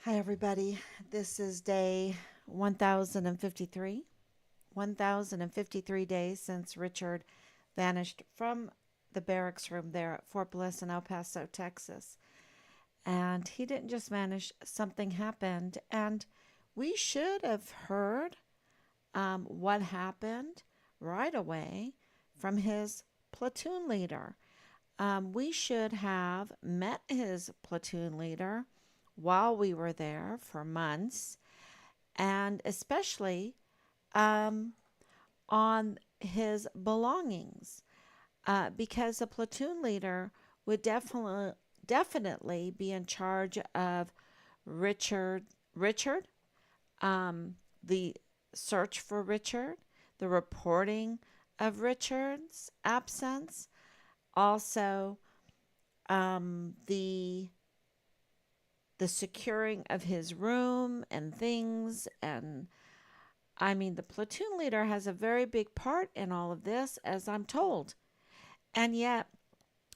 Hi, everybody. This is day 1053. 1053 days since Richard vanished from the barracks room there at Fort Bliss in El Paso, Texas. And he didn't just vanish, something happened. And we should have heard what happened right away from his platoon leader. We should have met his platoon leader while we were there for months, and especially um, on his belongings, because a platoon leader would definitely be in charge of Richard, the search for Richard, the reporting of Richard's absence, also the securing of his room and things. And I mean, the platoon leader has a very big part in all of this, as I'm told. And yet,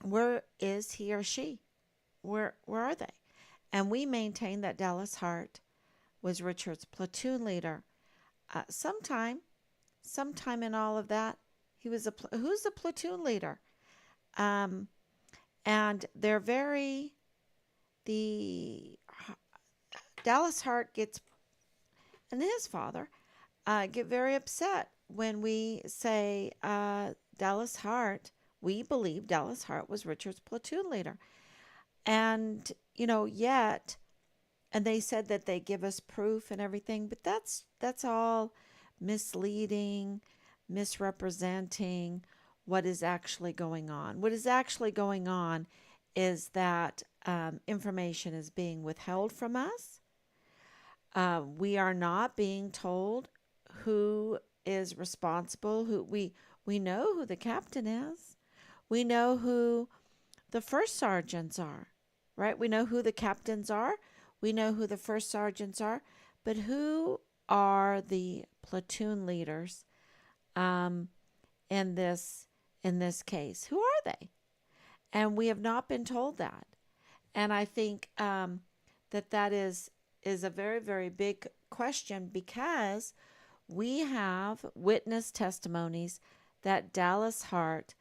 where is he or she? Where are they? And we maintain that Dallas Hart was Richard's platoon leader. Uh, sometime, sometime in all of that, he was who's the platoon leader? Um, and they're very the Dallas Hart gets and his father get very upset when we say Dallas Hart. We believe Dallas Hart was Richard's platoon leader, and yet, and they said that they give us proof and everything, but that's all misleading, misrepresenting what is actually going on. What is actually going on is that information is being withheld from us. We are not being told who is responsible. We know who the captain is. We know who the first sergeants are, right? We know who the captains are. We know who the first sergeants are. But who are the platoon leaders um, in this case? Who are they? And we have not been told that. And I think that is a very, very big question, because we have witness testimonies that Dallas Hart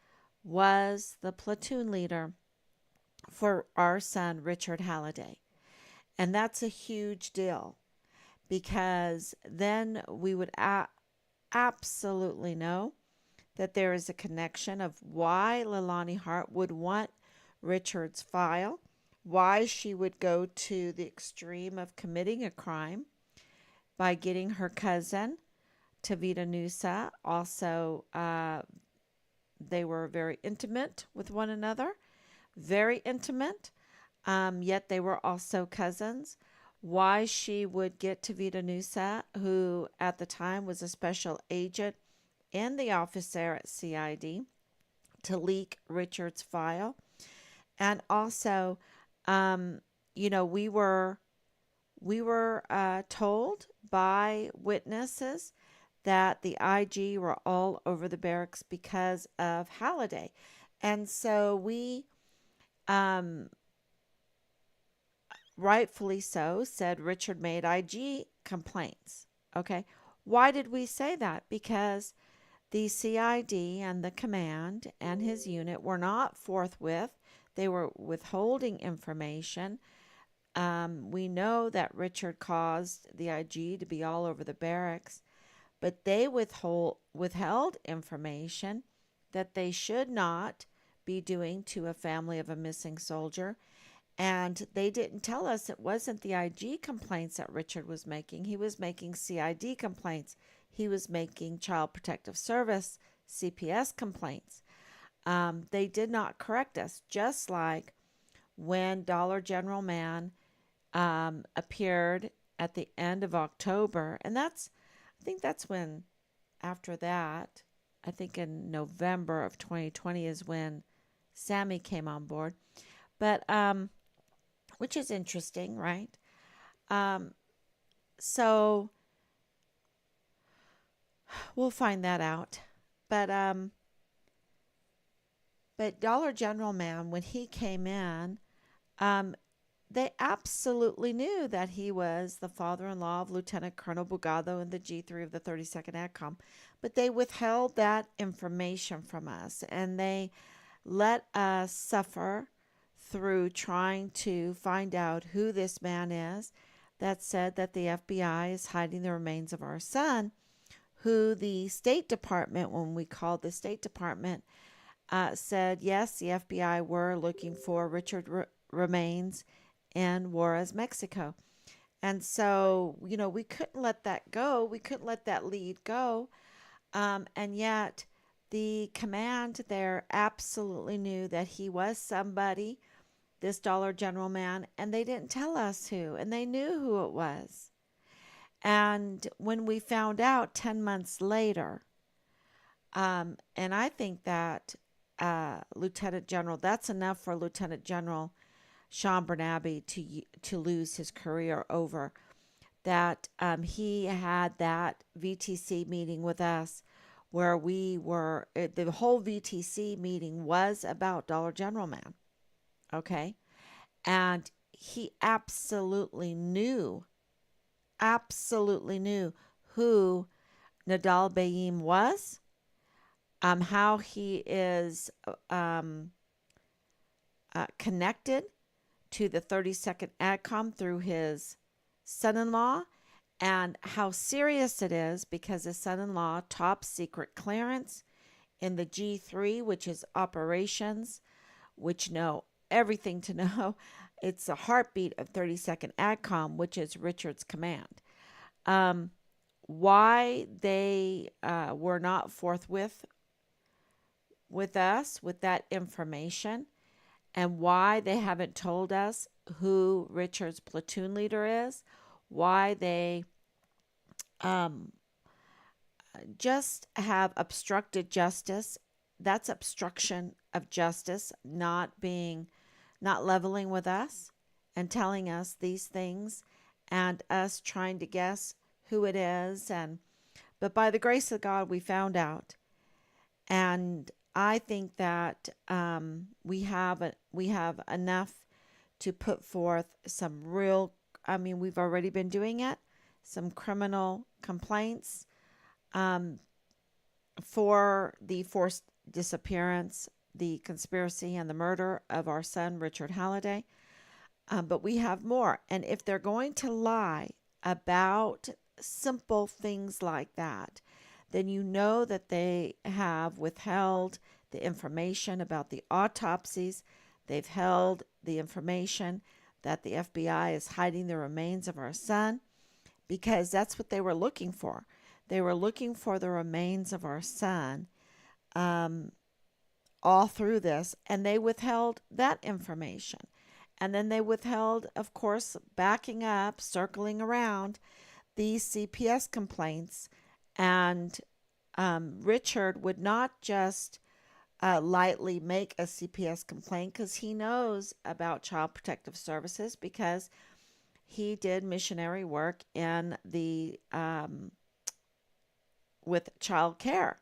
was the platoon leader for our son, Richard Halliday. And that's a huge deal, because then we would absolutely know that there is a connection of why Leilani Hart would want Richard's file, why she would go to the extreme of committing a crime by getting her cousin, Tavita Nusa. Also, they were very intimate with one another, very intimate, yet they were also cousins. Why she would get Tavita Nusa, who at the time was a special agent in the office there at CID, to leak Richard's file. And also, um, we were told by witnesses that the IG were all over the barracks because of Halliday. And so we, um, rightfully so, said Richard made IG complaints. Okay. Why did we say that? Because the CID and the command and his unit were not forthwith. They were withholding information. We know that Richard caused the IG to be all over the barracks, but they withheld information that they should not be doing to a family of a missing soldier. And they didn't tell us it wasn't the IG complaints that Richard was making. He was making CID complaints. He was making Child Protective Service, CPS complaints. They did not correct us, just like when Dollar General Man appeared at the end of October. And I think that's when, after that, I think in November of 2020 is when Sammy came on board. But, which is interesting, right? Um, so we'll find that out. But, um, but Dollar General Man, when he came in, um, they absolutely knew that he was the father-in-law of Lieutenant Colonel Bugado in the G3 of the 32nd ADCOM, but they withheld that information from us, and they let us suffer through trying to find out who this man is that said that the FBI is hiding the remains of our son, who the State Department, when we called the State Department, said yes, the FBI were looking for Richard remains in Juarez, Mexico. And so, we couldn't let that go. We couldn't let that lead go. And yet, the command there absolutely knew that he was somebody, this Dollar General man, and they didn't tell us who, and they knew who it was. And when we found out 10 months later, and I think that Lieutenant General, that's enough for Lieutenant General Sean Bernabe to lose his career over, that he had that VTC meeting with us where the whole VTC meeting was about Dollar General Man, okay? And he absolutely knew who Nadal Bayim was, how he is connected to the 32nd ADCOM through his son-in-law, and how serious it is because his son-in-law, top secret clearance in the G3, which is operations, which know everything to know. It's the heartbeat of 32nd ADCOM, which is Richard's command. Why they were not forthwith with us with that information, and why they haven't told us who Richard's platoon leader is, why they just have obstructed justice. That's obstruction of justice, not leveling with us and telling us these things, and us trying to guess who it is. But by the grace of God, we found out. And I think that we have enough to put forth some real, we've already been doing it, some criminal complaints for the forced disappearance, the conspiracy, and the murder of our son, Richard Halliday. But we have more. And if they're going to lie about simple things like that, then you know that they have withheld the information about the autopsies. They've held the information that the FBI is hiding the remains of our son, because that's what they were looking for. They were looking for the remains of our son all through this, and they withheld that information. And then they withheld, of course, backing up, circling around these CPS complaints. And Richard would not just lightly make a CPS complaint, because he knows about Child Protective Services, because he did missionary work in the with child care.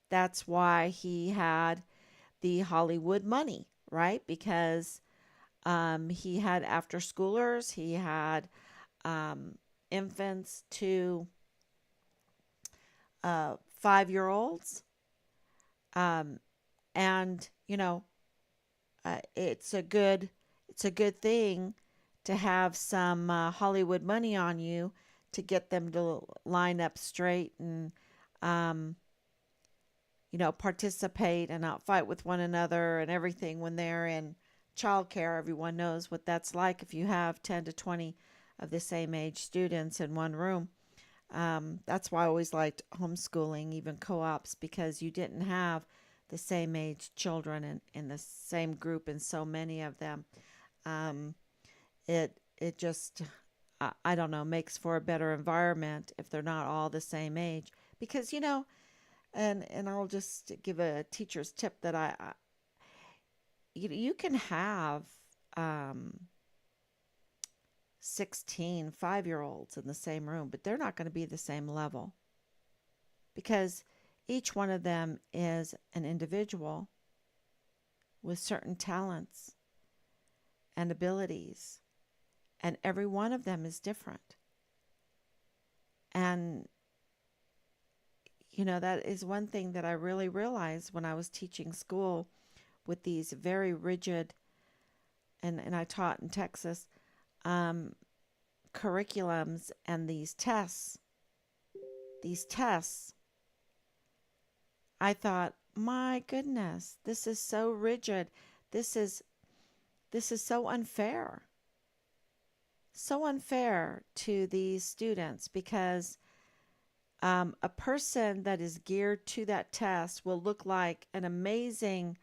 That's why he had the Hollywood money, right? Because he had after schoolers, he had infants to 5-year-olds. And it's a good thing to have some Hollywood money on you to get them to line up straight and participate and not fight with one another and everything when they're in childcare. Everyone knows what that's like if you have 10 to 20 of the same age students in one room. That's why I always liked homeschooling, even co-ops, because you didn't have the same age children in the same group and so many of them. It just, I don't know, makes for a better environment if they're not all the same age. Because, and I'll just give a teacher's tip that you can have 16 5-year-olds in the same room, but they're not going to be the same level, because each one of them is an individual with certain talents and abilities, and every one of them is different. And, that is one thing that I really realized when I was teaching school with these very rigid, and I taught in Texas, um, curriculums and these tests. These tests, I thought, my goodness, this is so rigid. This is so unfair. So unfair to these students because a person that is geared to that test will look like an amazing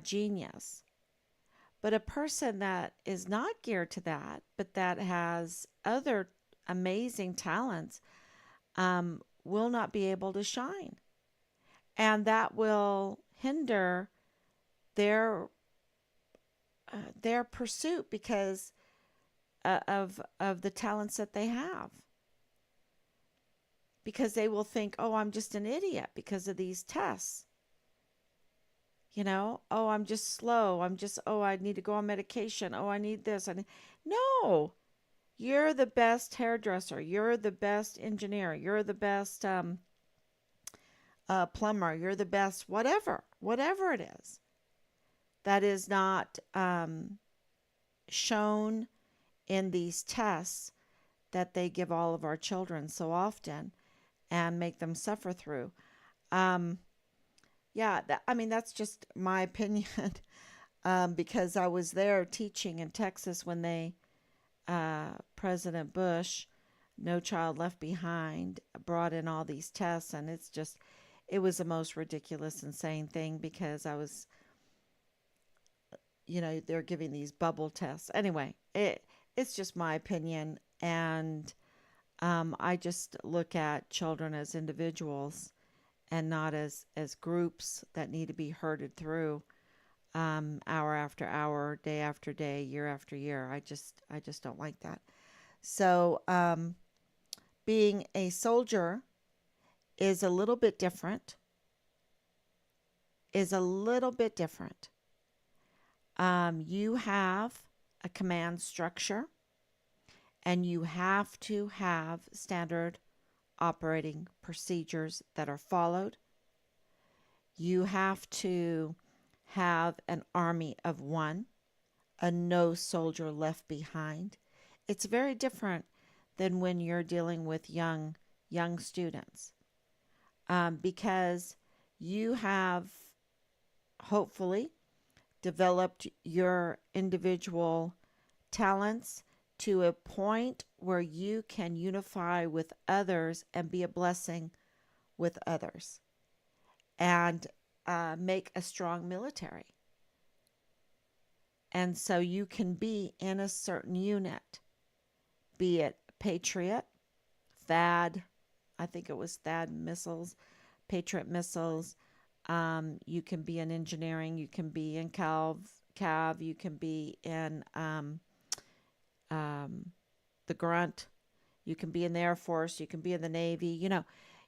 genius. But a person that is not geared to that, but that has other amazing talents, will not be able to shine. And that will hinder their pursuit because of the talents that they have. Because they will think, oh, I'm just an idiot because of these tests. Oh, I'm just slow. Oh, I need to go on medication. Oh, I need this. No, you're the best hairdresser. You're the best engineer. You're the best plumber. You're the best whatever it is. That is not shown in these tests that they give all of our children so often and make them suffer through. Yeah, that's just my opinion because I was there teaching in Texas when President Bush, No Child Left Behind, brought in all these tests, and it was the most ridiculous, insane thing because I was, they're giving these bubble tests. Anyway, it's just my opinion, and I just look at children as individuals and not as groups that need to be herded through hour after hour, day after day, year after year. I just don't like that. So being a soldier is a little bit different. You have a command structure, and you have to have standard operating procedures that are followed. You have to have an army of one, a no soldier left behind. It's very different than when you're dealing with young students, because you have hopefully developed your individual talents to a point where you can unify with others and be a blessing with others and make a strong military. And so you can be in a certain unit, be it Patriot, THAAD, I think it was THAAD missiles, Patriot missiles. You can be in engineering, you can be in CAV, you can be in the grunt, you can be in the Air Force, you can be in the Navy,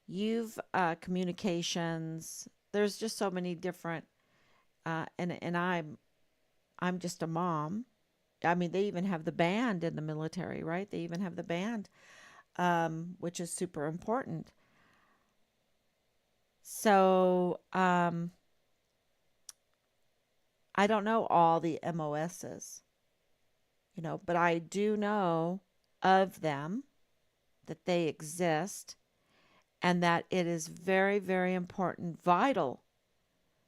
you've communications. There's just so many different, and I'm just a mom. I mean, they even have the band in the military, right? They even have the band, which is super important. So I don't know all the MOSs, but I do know of them, that they exist, and that it is very, very important, vital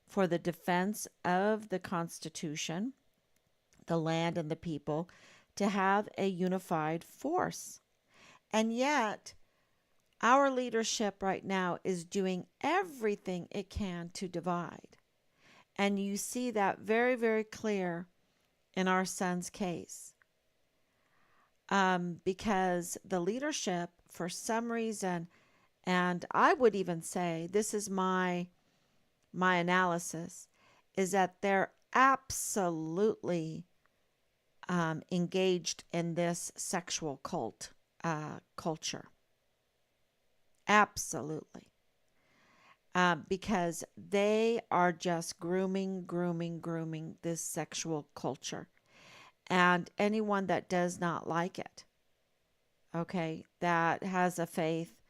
for the defense of the Constitution, the land, and the people to have a unified force. And yet, our leadership right now is doing everything it can to divide. And you see that very, very clear in our son's case. Because the leadership, for some reason, and I would even say, this is my analysis, is that they're absolutely engaged in this sexual cult culture. Absolutely. Because they are just grooming this sexual culture. And anyone that does not like it, okay, that has a faith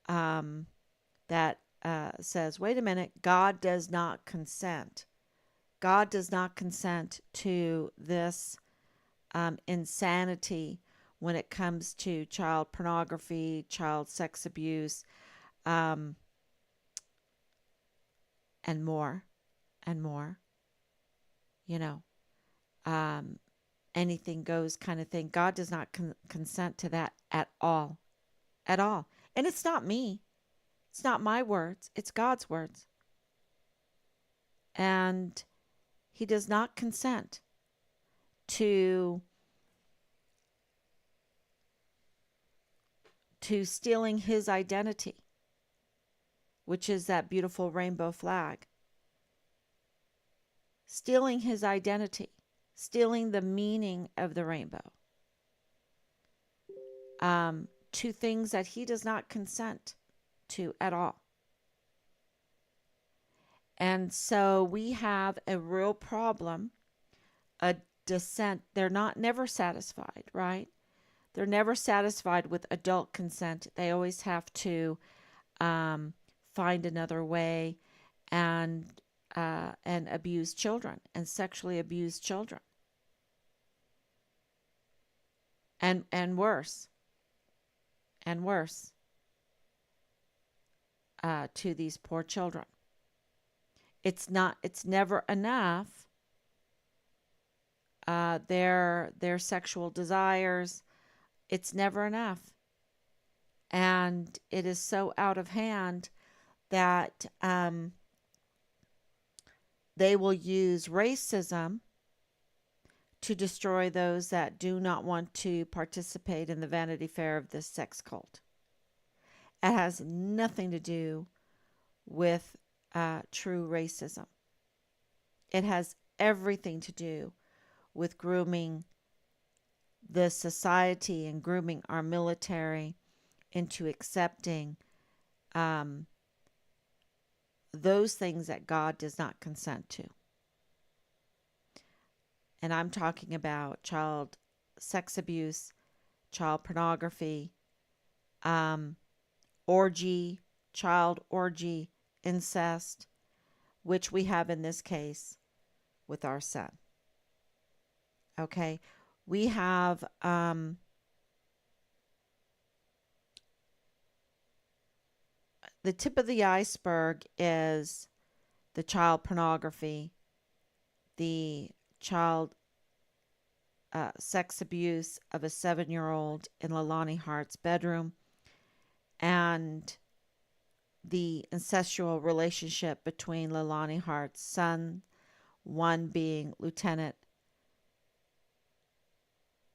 um, that says, wait a minute, God does not consent. God does not consent to this insanity when it comes to child pornography, child sex abuse, um, and more and more, you know, um, anything goes kind of thing. God does not consent to that at all, at all. And it's not me. It's not my words. It's God's words. And he does not consent to stealing his identity, which is that beautiful rainbow flag. Stealing his identity, stealing the meaning of the rainbow, to things that he does not consent to at all. And so we have a real problem, a dissent. They're never satisfied, right? They're never satisfied with adult consent. They always have to find another way and abuse children and sexually abuse children. And worse. And worse to these poor children. It's never enough. Their sexual desires, it's never enough. And it is so out of hand that they will use racism to destroy those that do not want to participate in the Vanity Fair of this sex cult. It has nothing to do with true racism. It has everything to do with grooming the society and grooming our military into accepting those things that God does not consent to. And I'm talking about child sex abuse, child pornography, orgy, child orgy, incest, which we have in this case with our son. Okay, we have the tip of the iceberg is the child pornography, the child sex abuse of a 7-year-old in Leilani Hart's bedroom, and the incestual relationship between Leilani Hart's son, one being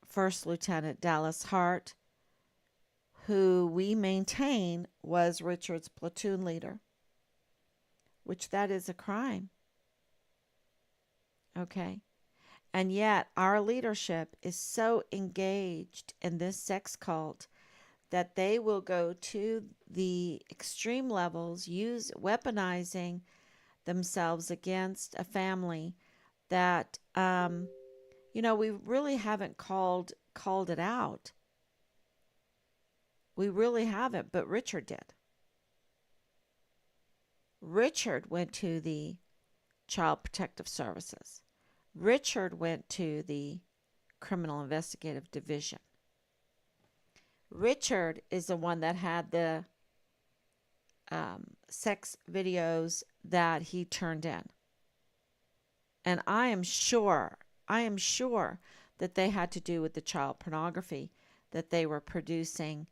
First Lieutenant Dallas Hart, who we maintain was Richard's platoon leader, which that is a crime. Okay. And yet our leadership is so engaged in this sex cult that they will go to the extreme levels, weaponizing themselves against a family that, we really haven't called it out. We really haven't, but Richard did. Richard went to the Child Protective Services. Richard went to the Criminal Investigative Division. Richard is the one that had the sex videos that he turned in. And I am sure that they had to do with the child pornography that they were producing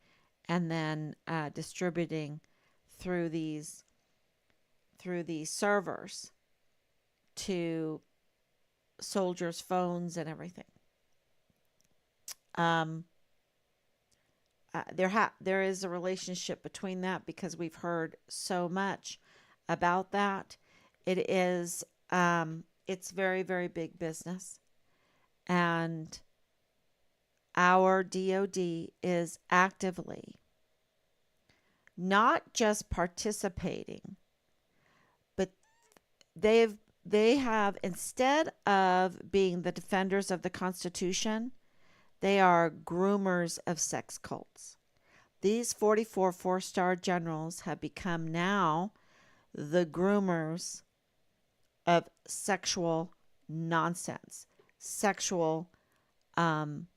and then distributing through these servers to soldiers' phones and everything. There is a relationship between that because we've heard so much about that. It is it's very, very big business, and our DOD is actively not just participating, but they've they have, instead of being the defenders of the Constitution, they are groomers of sex cults. These 44 four-star generals have become now the groomers of sexual nonsense, sexual um,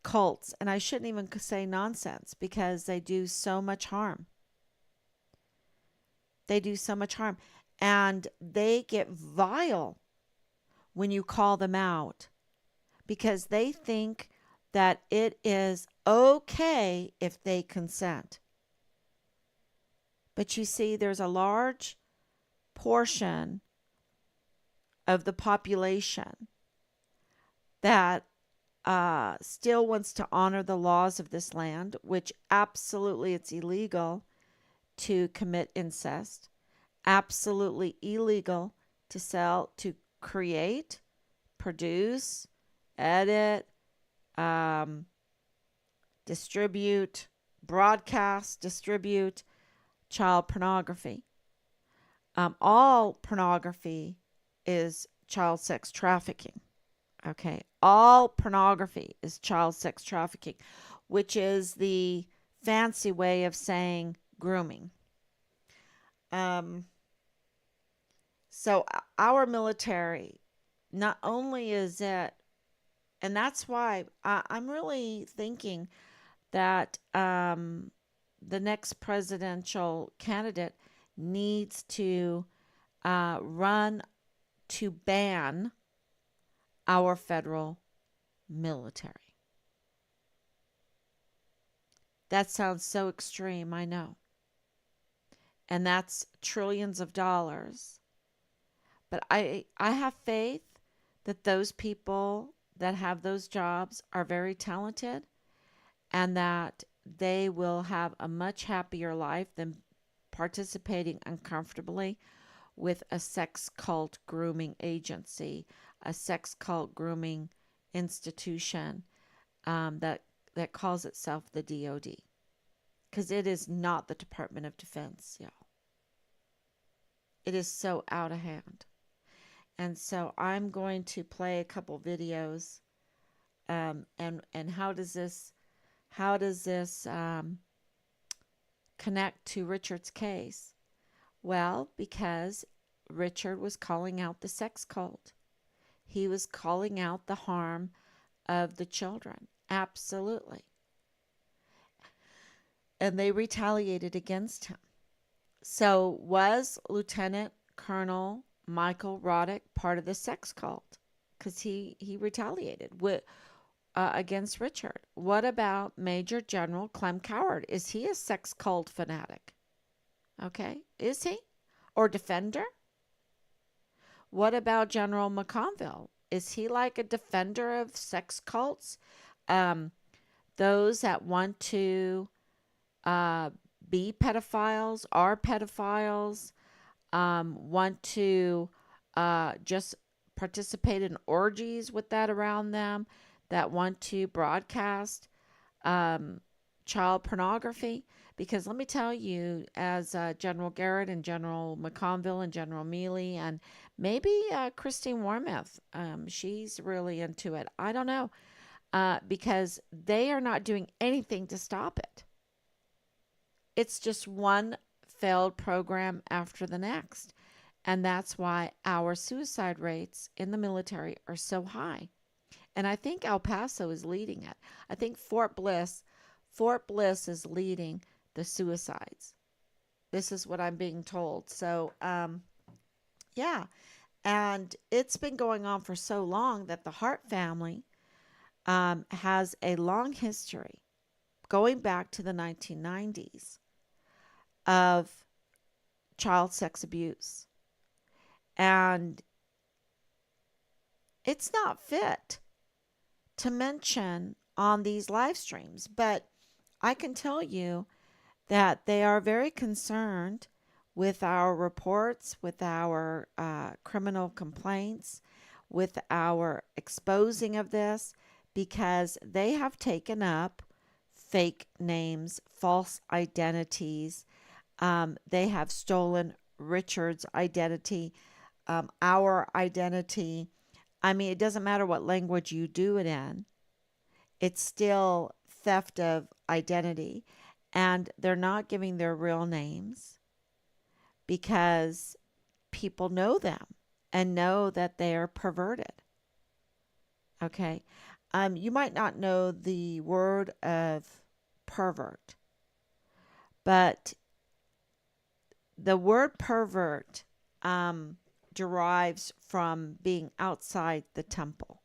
cults. And I shouldn't even say nonsense because they do so much harm. They do so much harm. And they get vile when you call them out because they think that it is okay if they consent. But you see, there's a large portion of the population that still wants to honor the laws of this land, which absolutely it's illegal to commit incest, absolutely illegal to sell, to create, produce, edit, distribute, broadcast, distribute child pornography. All pornography is child sex trafficking. Okay. All pornography is child sex trafficking, which is the fancy way of saying grooming. So our military, not only is it, and that's why I'm really thinking that the next presidential candidate needs to run to ban our federal military. That sounds so extreme, I know. And that's trillions of dollars. But I have faith that those people that have those jobs are very talented and that they will have a much happier life than participating uncomfortably with a sex cult grooming agency, a sex cult grooming institution that calls itself the DOD. Because it is not the Department of Defense, y'all. It is so out of hand. And so I'm going to play a couple videos. And how does this connect to Richard's case? Well, because Richard was calling out the sex cult. He was calling out the harm of the children. Absolutely. And they retaliated against him. So was Lieutenant Colonel Michael Roddick part of the sex cult? Because he retaliated against Richard. What about Major General Clem Coward? Is he a sex cult fanatic? Okay, is he? Or defender? What about General McConville? Is he like a defender of sex cults? Those that want to be pedophiles, are pedophiles, want to just participate in orgies with that around them, that want to broadcast child pornography. Because let me tell you, as General Garrett and General McConville and General Mealy and maybe Christine Wormuth, she's really into it. I don't know. Because they are not doing anything to stop it. It's just one failed program after the next. And that's why our suicide rates in the military are so high. And I think El Paso is leading it. I think Fort Bliss is leading the suicides. This is what I'm being told. So, yeah. And it's been going on for so long that the Hart family has a long history, going back to the 1990s, of child sex abuse. And it's not fit to mention on these live streams, but I can tell you that they are very concerned with our reports, with our criminal complaints, with our exposing of this, because they have taken up fake names, false identities. They have stolen Richard's identity. our identity. I mean, it doesn't matter what language you do it in, it's still theft of identity. And they're not giving their real names because people know them and know that they are perverted. Okay. You might not know the word of pervert, but the word pervert derives from being outside the temple.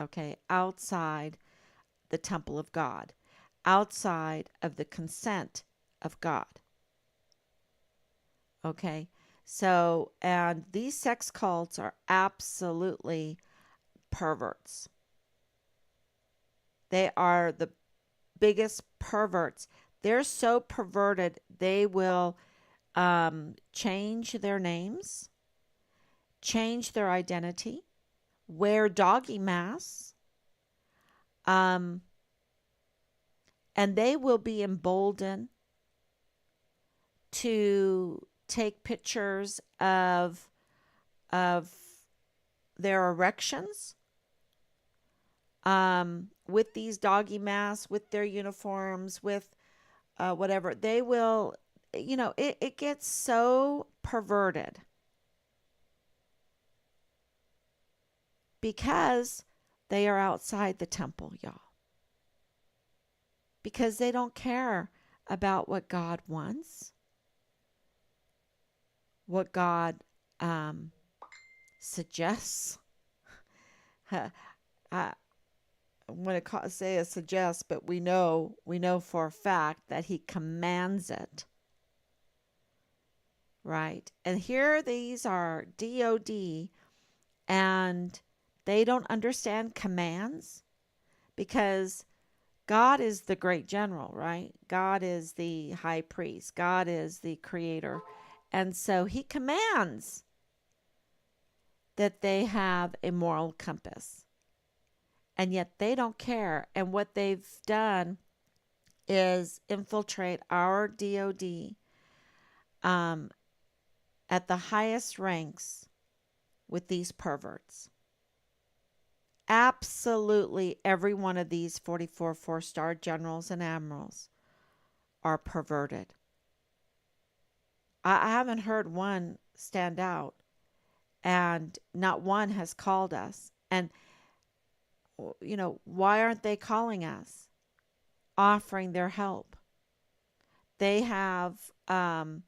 Okay. Outside the temple of God, outside of the consent of God. Okay. So, and these sex cults are absolutely perverts. They are the biggest perverts. They're so perverted, they will change their names, change their identity, wear doggy masks, um, and they will be emboldened to take pictures of their erections with these doggy masks, with their uniforms, with whatever. They will, it gets so perverted because they are outside the temple, y'all. Because they don't care about what God wants, what God suggests. I want to say a suggests, but we know for a fact that He commands it, right? And here these are DOD, and they don't understand commands because God is the great general, right? God is the high priest. God is the creator. And so He commands that they have a moral compass. And yet they don't care. And what they've done is infiltrate our DOD at the highest ranks with these perverts. Absolutely every one of these 44 four-star generals and admirals are perverted. I haven't heard one stand out, and not one has called us. And, why aren't they calling us, offering their help? They have been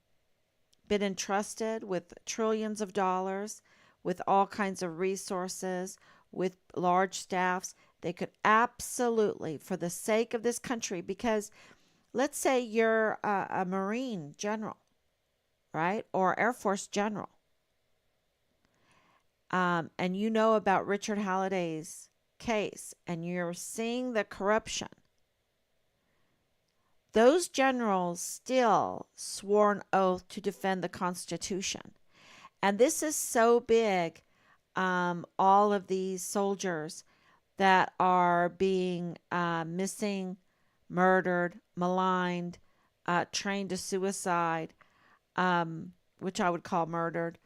entrusted with trillions of dollars, with all kinds of resources, with large staffs. They could absolutely, for the sake of this country, because let's say you're a Marine general, right? Or Air Force general. And you know about Richard Halliday's case, and you're seeing the corruption. Those generals still swore an oath to defend the Constitution. And this is so big. All of these soldiers that are being missing, murdered, maligned, trained to suicide, which I would call murdered,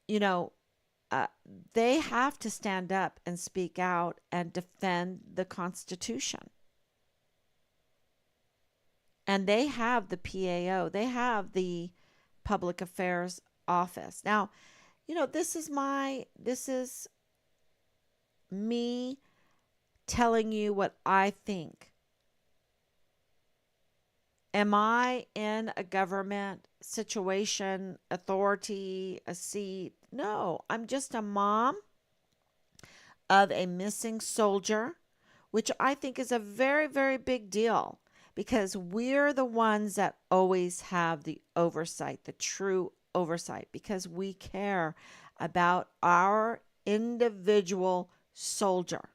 you know, they have to stand up and speak out and defend the Constitution. And they have the PAO, they have the Public Affairs Office. Now, this is me telling you what I think. Am I in a government situation, authority, a seat? No, I'm just a mom of a missing soldier, which I think is a very, very big deal because we're the ones that always have the oversight, the true oversight, because we care about our individual soldier.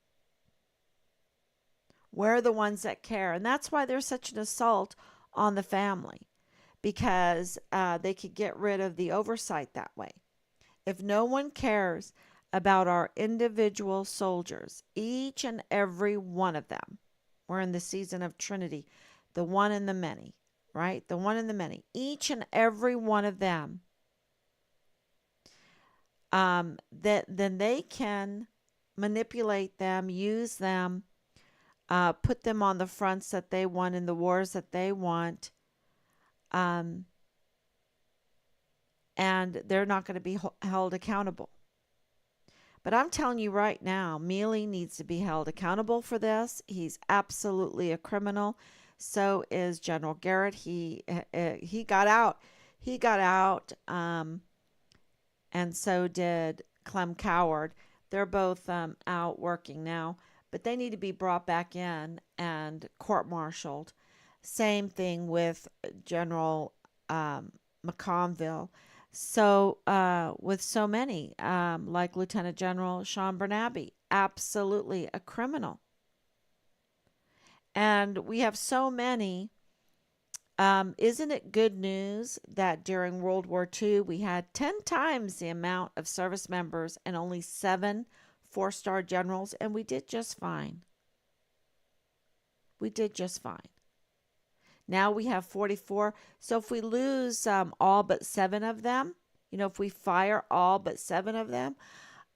We're the ones that care. And that's why there's such an assault on the family, because they could get rid of the oversight that way. If no one cares about our individual soldiers, each and every one of them, we're in the season of Trinity, the one and the many, right? The one and the many. Each and every one of them that then they can manipulate them, use them, put them on the fronts that they want in the wars that they want, um, and they're not going to be held accountable. But I'm telling you right now, Mealy needs to be held accountable for this. He's absolutely a criminal. So is General Garrett. He got out. He got out, and so did Clem Coward. They're both out working now, but they need to be brought back in and court-martialed. Same thing with General McConville. So, with so many, like Lieutenant General Sean Bernabe, absolutely a criminal. And we have so many. Isn't it good news that during World War II we had 10 times the amount of service members and only 7 four-star generals, and we did just fine? We did just fine. Now we have 44. So if we lose all but 7 of them, if we fire all but 7 of them,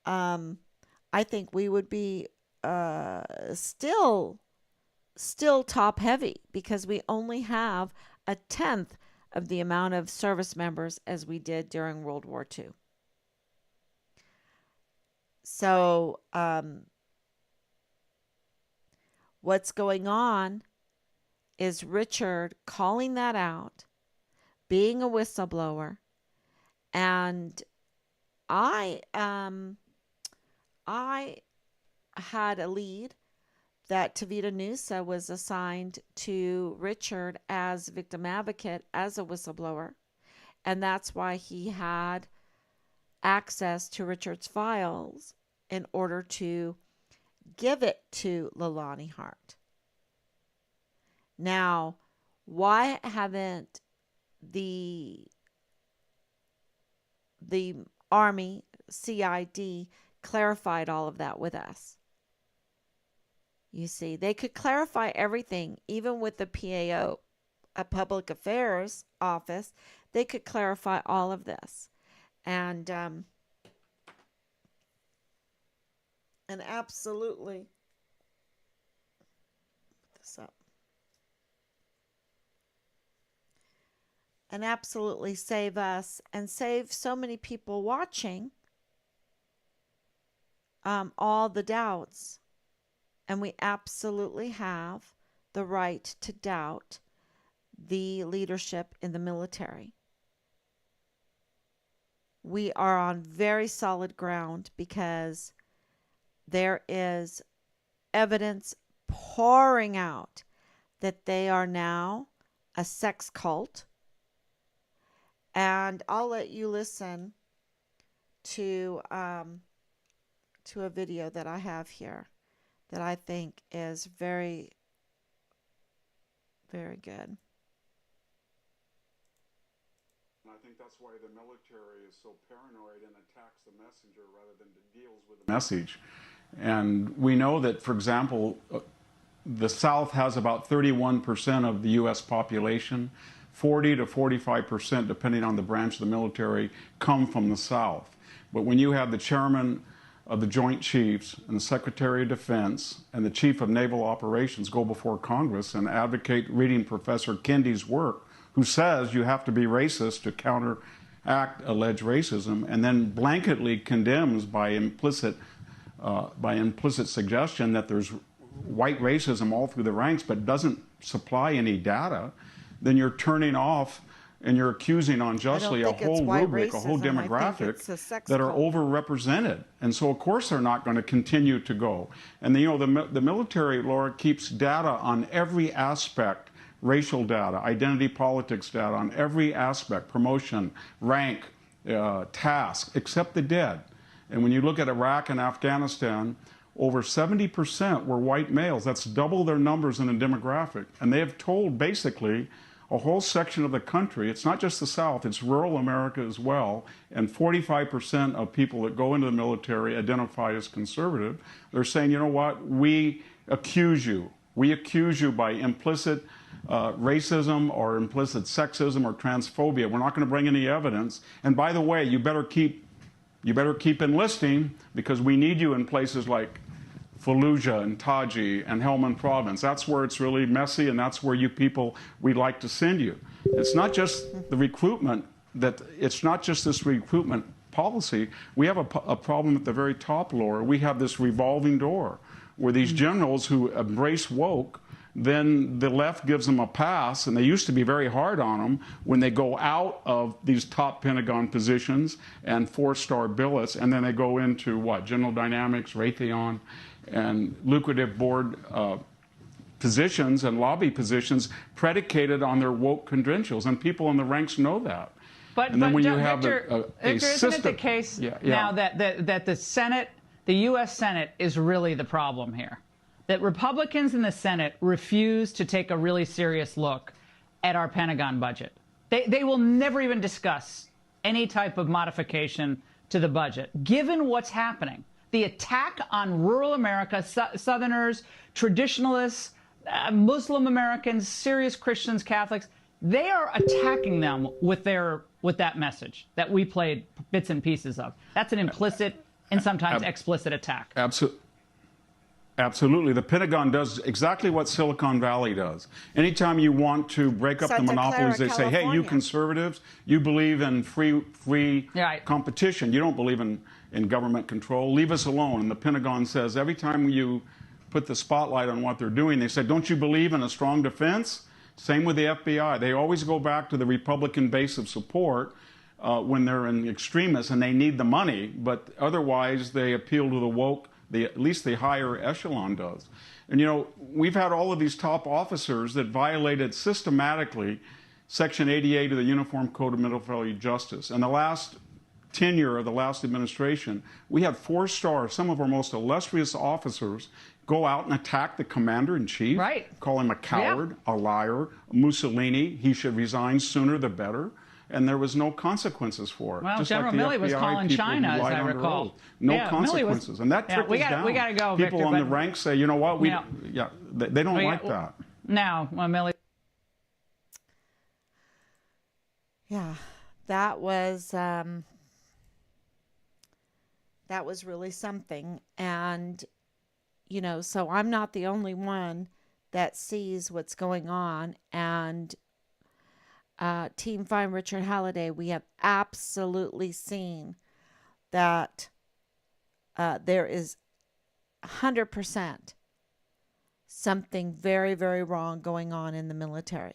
I think we would be still top heavy, because we only have a tenth of the amount of service members as we did during World War II. So what's going on is Richard calling that out, being a whistleblower, and I had a lead that Tavita Nusa was assigned to Richard as victim advocate, as a whistleblower, and that's why he had access to Richard's files in order to give it to Leilani Hart. Now, why haven't the Army CID clarified all of that with us? You see, they could clarify everything, even with the PAO, a Public Affairs Office. They could clarify all of this, and absolutely put this up, and absolutely save us and save so many people watching all the doubts. And we absolutely have the right to doubt the leadership in the military. We are on very solid ground, because there is evidence pouring out that they are now a sex cult. And I'll let you listen to a video that I have here that I think is very, very good. I think that's why the military is so paranoid and attacks the messenger rather than deals with the message. And we know that, for example, the South has about 31% of the U.S. population. 40 to 45%, depending on the branch of the military, come from the South. But when you have the chairman of the Joint Chiefs and the Secretary of Defense and the Chief of Naval Operations go before Congress and advocate reading Professor Kendi's work, who says you have to be racist to counteract alleged racism, and then blanketly condemns by implicit suggestion that there's white racism all through the ranks, but doesn't supply any data, then you're turning off and you're accusing unjustly a whole rubric, a whole demographic that are overrepresented. And so, of course, they're not going to continue to go. And, the military, Laura, keeps data on every aspect, racial data, identity politics data on every aspect, promotion, rank, task, except the dead. And when you look at Iraq and Afghanistan, over 70% were white males. That's double their numbers in a demographic. And they have told, basically, a whole section of the country, it's not just the South, it's rural America as well, and 45% of people that go into the military identify as conservative. They're saying, you know what, we accuse you. We accuse you by implicit racism or implicit sexism or transphobia. We're not going to bring any evidence. And by the way, you better keep You better keep enlisting because we need you in places like Fallujah and Taji and Helmand Province. That's where it's really messy, and that's where you people, we'd like to send you. It's not just the recruitment, it's not just this recruitment policy. We have a problem at the very top, Laura. We have this revolving door where these generals who embrace woke, then the left gives them a pass, and they used to be very hard on them when they go out of these top Pentagon positions and 4-star billets, and then they go into what? General Dynamics, Raytheon, and lucrative board positions and lobby positions predicated on their woke credentials, and people in the ranks know that. But, and then when you Victor, have a system, isn't it the case now that the Senate, the U.S. Senate, is really the problem here? That Republicans in the Senate refuse to take a really serious look at our Pentagon budget. They will never even discuss any type of modification to the budget, given what's happening. The attack on rural America, Southerners, traditionalists, Muslim Americans, serious Christians, Catholics, they are attacking them with that message that we played bits and pieces of. That's an implicit and sometimes explicit attack. Absolutely. The Pentagon does exactly what Silicon Valley does. Anytime you want to break up the monopolies, they say, hey, you conservatives, you believe in free competition. You don't believe in government control. Leave us alone. And the Pentagon says every time you put the spotlight on what they're doing, they say, don't you believe in a strong defense? Same with the FBI. They always go back to the Republican base of support when they're an extremist and they need the money, but otherwise they appeal to the woke, at least the higher echelon does. And, you know, we've had all of these top officers that violated systematically Section 88 of the Uniform Code of Military Justice. In the last tenure of the last administration, we had 4-star, some of our most illustrious officers go out and attack the commander-in-chief, call him a coward, a liar, Mussolini, he should resign sooner the better. And there was no consequences for it. Well, just General like Milley was calling China, as I recall. No consequences. And that trickles down. We got to go, People Victor, on the ranks say, you know what, they don't like that. Now, Milley. Yeah, that was really something. And, you know, so I'm not the only one that sees what's going on. And Team Fine Richard Halliday, we have absolutely seen that there is 100% something very, very wrong going on in the military.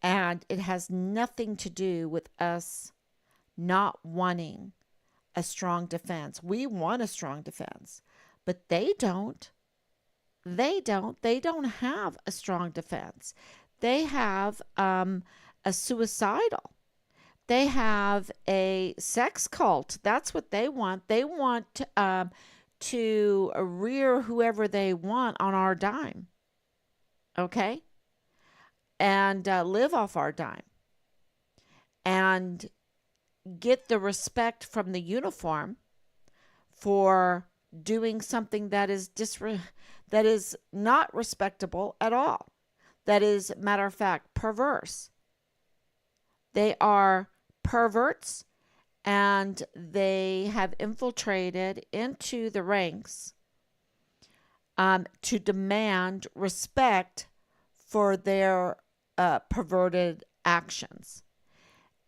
And it has nothing to do with us not wanting a strong defense. We want a strong defense, but they don't. They don't have a strong defense. They have a suicidal. They have a sex cult. That's what they want. They want to rear whoever they want on our dime. Okay? And live off our dime. And get the respect from the uniform for doing something that is not respectable at all. That is, matter of fact, perverse. They are perverts, and they have infiltrated into the ranks to demand respect for their perverted actions.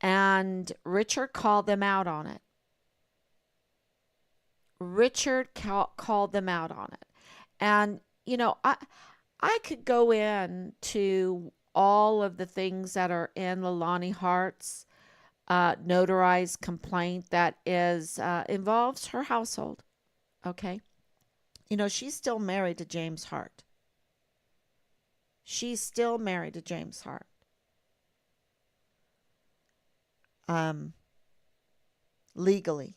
And Richard called them out on it. Richard called them out on it. And, you know, I could go into all of the things that are in Lonnie Hart's notarized complaint that involves her household. Okay. You know, she's still married to James Hart. She's still married to James Hart. Legally.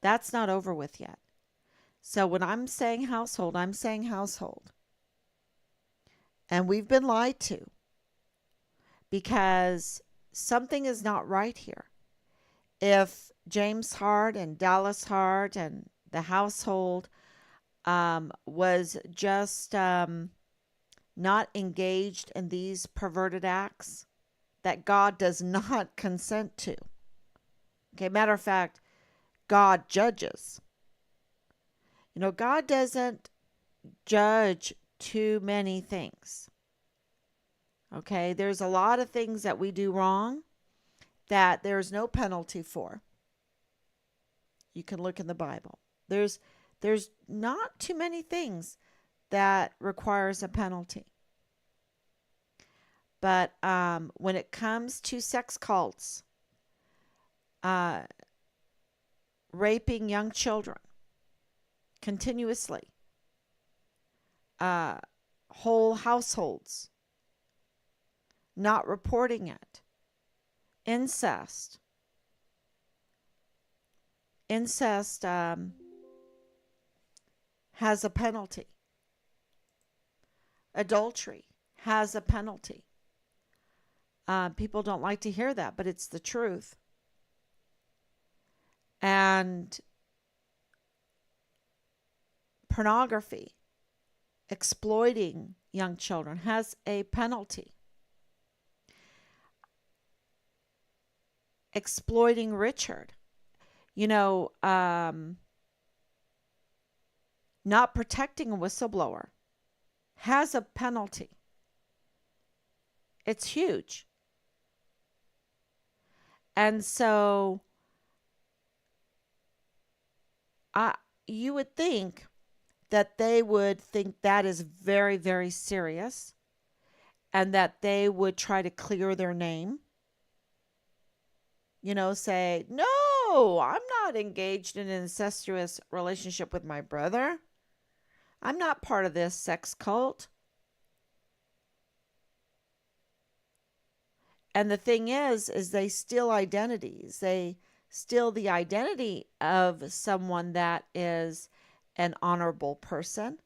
That's not over with yet. So when I'm saying household, I'm saying household. And we've been lied to because something is not right here. If James Hart and Dallas Hart and the household was just not engaged in these perverted acts that God does not consent to, Okay, matter of fact, God judges. God doesn't judge too many things. Okay, there's a lot of things that we do wrong that there's no penalty for. You can look in the Bible. There's not too many things that requires a penalty. But when it comes to sex cults, uh, raping young children continuously, whole households not reporting it, incest has a penalty. Adultery has a penalty. People don't like to hear that, but it's the truth. And pornography, exploiting young children, has a penalty. Exploiting Richard, not protecting a whistleblower has a penalty. It's huge. And so you would think that they would think that is very, very serious and that they would try to clear their name. Say, no, I'm not engaged in an incestuous relationship with my brother. I'm not part of this sex cult. And the thing is they steal identities. They steal the identity of someone that is an honorable person.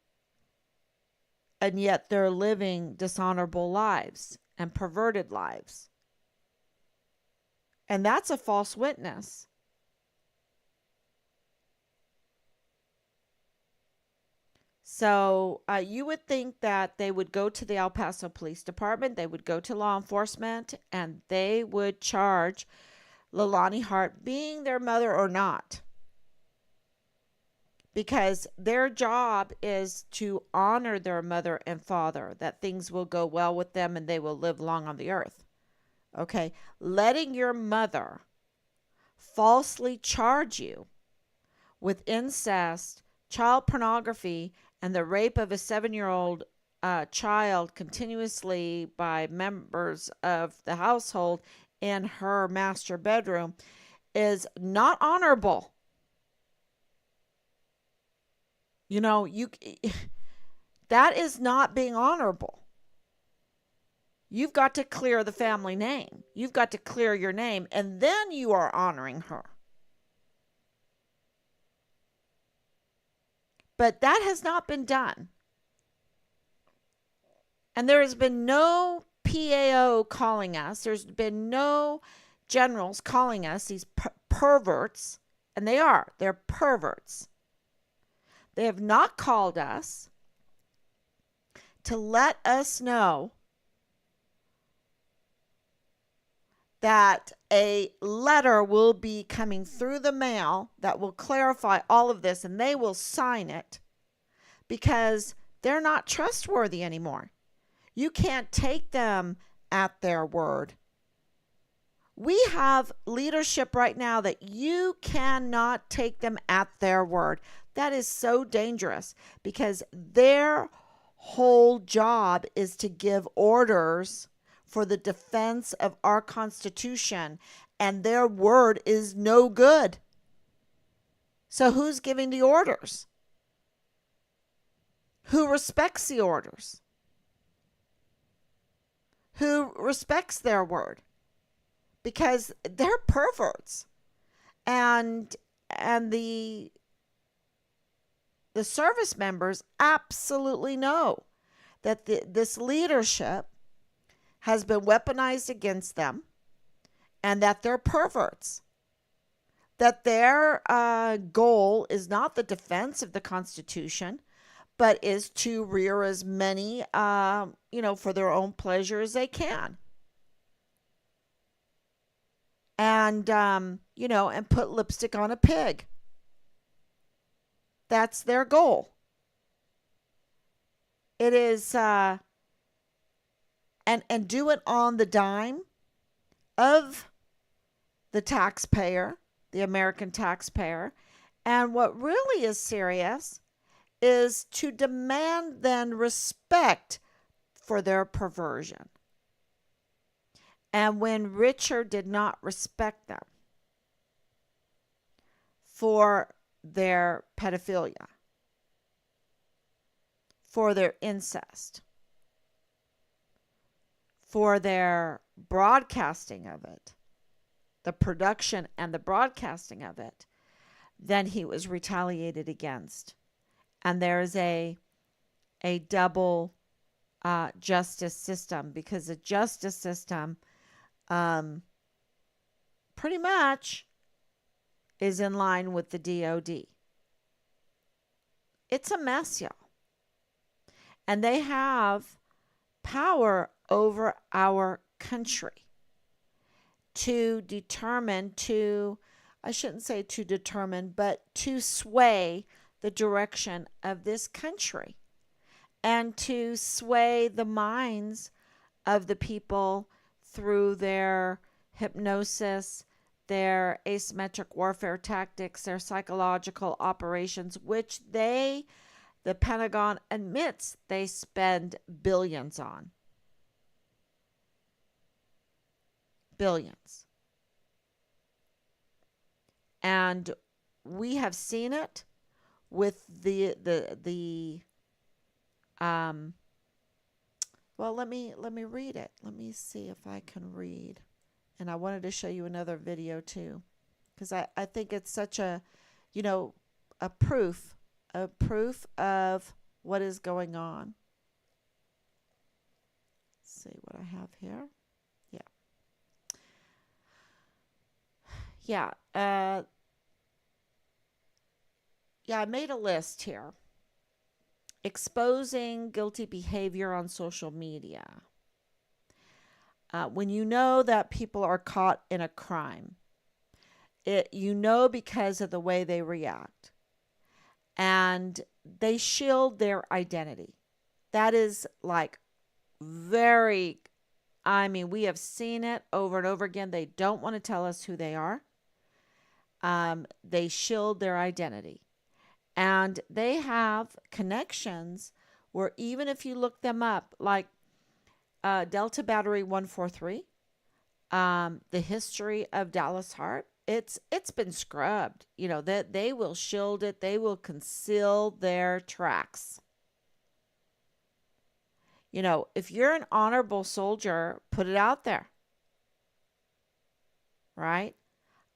And yet they're living dishonorable lives and perverted lives. And that's a false witness. So you would think that they would go to the El Paso Police Department, they would go to law enforcement, and they would charge Leilani Hart, being their mother or not. Because their job is to honor their mother and father, that things will go well with them and they will live long on the earth. Okay, letting your mother falsely charge you with incest, child pornography, and the rape of a 7-year-old child continuously by members of the household in her master bedroom is not honorable. That is not being honorable. You've got to clear the family name. You've got to clear your name, and then you are honoring her. But that has not been done. And there has been no PAO calling us. There's been no generals calling us, these perverts. And they are. They're perverts. They have not called us to let us know that a letter will be coming through the mail that will clarify all of this, and they will sign it because they're not trustworthy anymore. You can't take them at their word. We have leadership right now that you cannot take them at their word. That is so dangerous because their whole job is to give orders for the defense of our Constitution, and their word is no good. So who's giving the orders? Who respects the orders? Who respects their word? Because they're perverts. And the service members absolutely know that this leadership has been weaponized against them and that they're perverts. That their goal is not the defense of the Constitution, but is to rear as many, for their own pleasure as they can. and, and put lipstick on a pig. That's their goal. It is, and do it on the dime of the taxpayer, the American taxpayer. And what really is serious is to demand then respect for their perversion. And when Richard did not respect them for their pedophilia, for their incest, for their broadcasting of it, the production and the broadcasting of it, then he was retaliated against. And there's a double justice system, because the justice system pretty much is in line with the DOD. It's a mess, y'all. And they have power over our country to determine, I shouldn't say to determine, but to sway the direction of this country and to sway the minds of the people through their hypnosis, their asymmetric warfare tactics, their psychological operations, which the Pentagon admits they spend billions on. Billions. And we have seen it with well, let me read it. Let me see if I can read. And I wanted to show you another video too, because I think it's such a proof of what is going on. Let's see what I have here. Yeah. I made a list here. Exposing guilty behavior on social media. When you know that people are caught in a crime, because of the way they react. And they shield their identity. That is like we have seen it over and over again. They don't want to tell us who they are. They shield their identity. And they have connections where even if you look them up, like Delta Battery 143, the history of Dallas Hart, it's been scrubbed. That they will shield it. They will conceal their tracks. If you're an honorable soldier, put it out there. Right?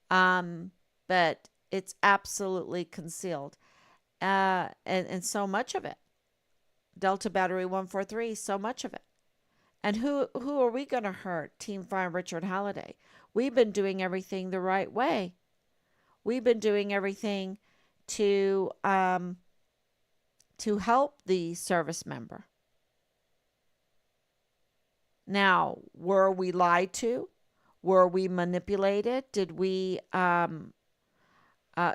But it's absolutely concealed. And so much of it. Delta Battery 143, so much of it. And who are we going to hurt? Team Find Richard Halliday. We've been doing everything the right way. We've been doing everything to help the service member. Now, were we lied to? Were we manipulated? Did we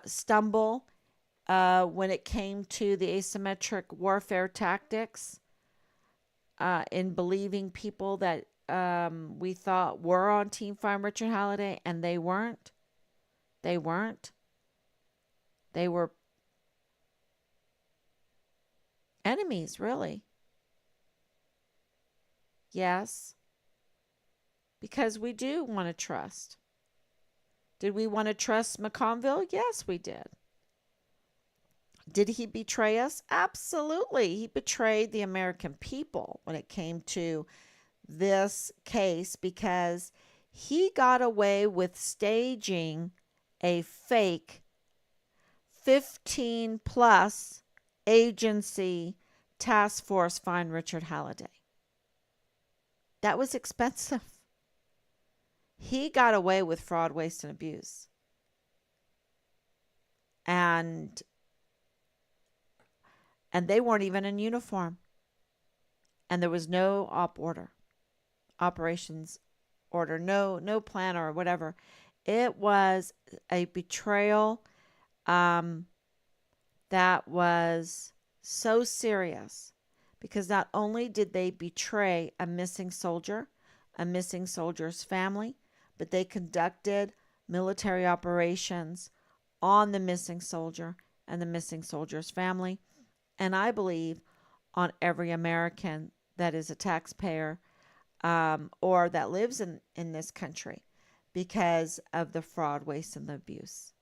stumble when it came to the asymmetric warfare tactics in believing people that we thought were on Team Find Richard Halliday, and they weren't? They weren't. They were enemies, really. Yes. Because we do want to trust. Did we want to trust McConville? Yes, we did. Did he betray us? Absolutely. He betrayed the American people when it came to this case, because he got away with staging a fake 15 plus agency task force Find Richard Halliday. That was expensive. He got away with fraud, waste, and abuse. And they weren't even in uniform. And there was no operations order, no plan or whatever. It was a betrayal that was so serious because not only did they betray a missing soldier's family, but they conducted military operations on the missing soldier and the missing soldier's family. And I believe on every American that is a taxpayer or that lives in this country because of the fraud, waste, and the abuse.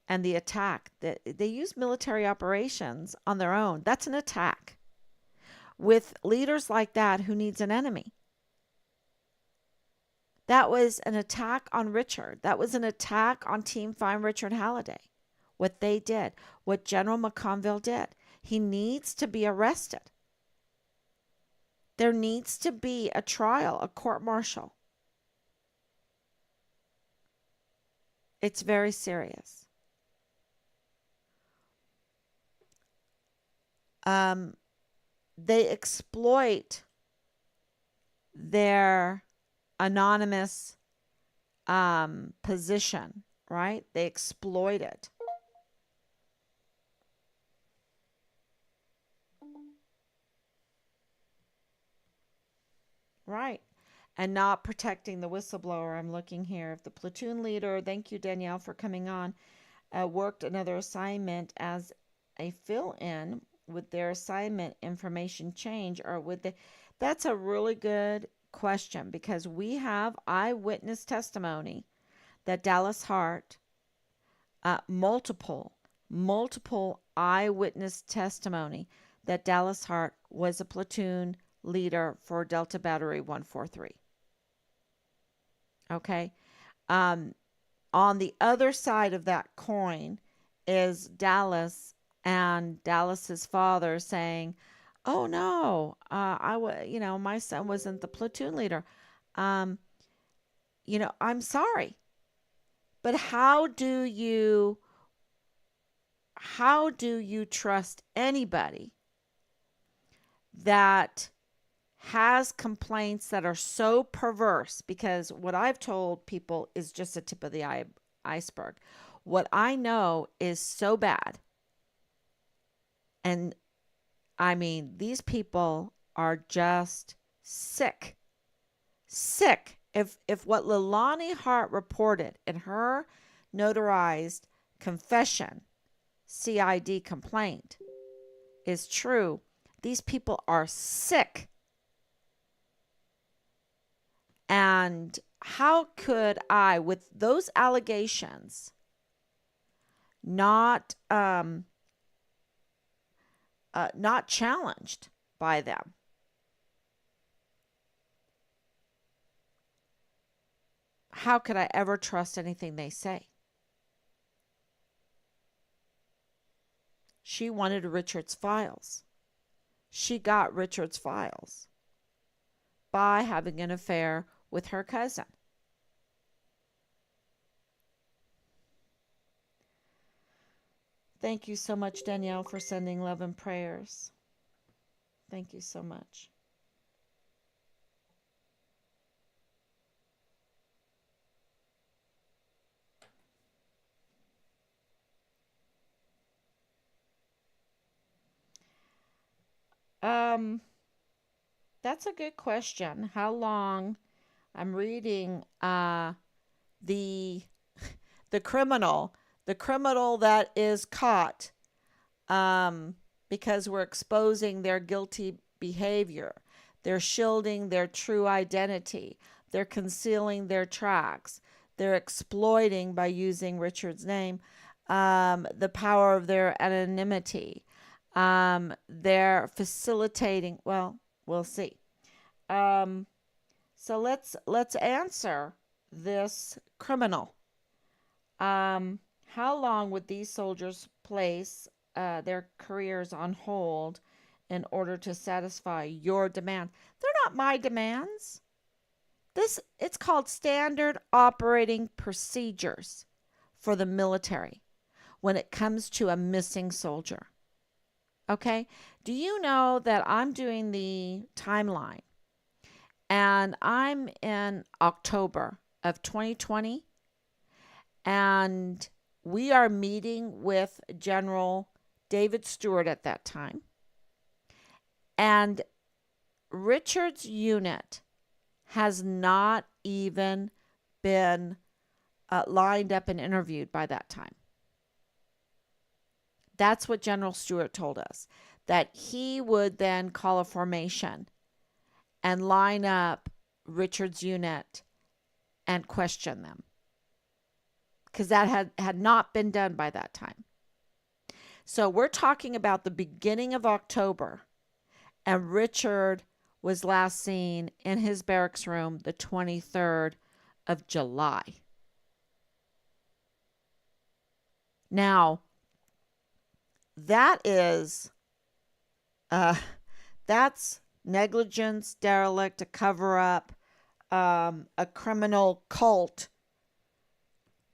And the attack that they use military operations on their own. That's an attack. With leaders like that, who needs an enemy? That was an attack on Richard. That was an attack on Team Fine Richard Halliday. What they did, what General McConville did. He needs to be arrested. There needs to be a trial, a court-martial. It's very serious. They exploit their anonymous position, right? They exploit it. Right. And not protecting the whistleblower. I'm looking here. If the platoon leader, thank you, Danielle, for coming on, worked another assignment as a fill-in, would their assignment information change, or would they? That's a really good question, because we have eyewitness testimony that Dallas Hart, multiple eyewitness testimony that Dallas Hart was a platoon leader for Delta Battery 143. Okay. On the other side of that coin is Dallas and Dallas's father saying, "Oh no, my son wasn't the platoon leader. I'm sorry." But how do you trust anybody that has complaints that are so perverse? Because what I've told people is just the tip of the iceberg. What I know is so bad. And I mean, these people are just sick. Sick. If what Leilani Hart reported in her notarized confession, CID complaint, is true, these people are sick. And how could I, with those allegations, not challenged by them? How could I ever trust anything they say? She wanted Richard's files. She got Richard's files by having an affair with her cousin. Thank you so much, Danielle, for sending love and prayers. Thank you so much. That's a good question. How long? I'm reading the criminal that is caught because we're exposing their guilty behavior. They're shielding their true identity. They're concealing their tracks. They're exploiting, by using Richard's name, the power of their anonymity. They're facilitating. Well, we'll see. So let's answer this criminal. How long would these soldiers place their careers on hold in order to satisfy your demand? They're not my demands. It's called standard operating procedures for the military when it comes to a missing soldier. Okay? Do you know that I'm doing the timeline, and I'm in October of 2020, And we are meeting with General David Stewart at that time. And Richard's unit has not even been lined up and interviewed by that time. That's what General Stewart told us, that he would then call a formation and line up Richard's unit and question them, because that had not been done by that time. So we're talking about the beginning of October, and Richard was last seen in his barracks room the 23rd of July. Now, that's negligence, derelict, a cover-up, a criminal cult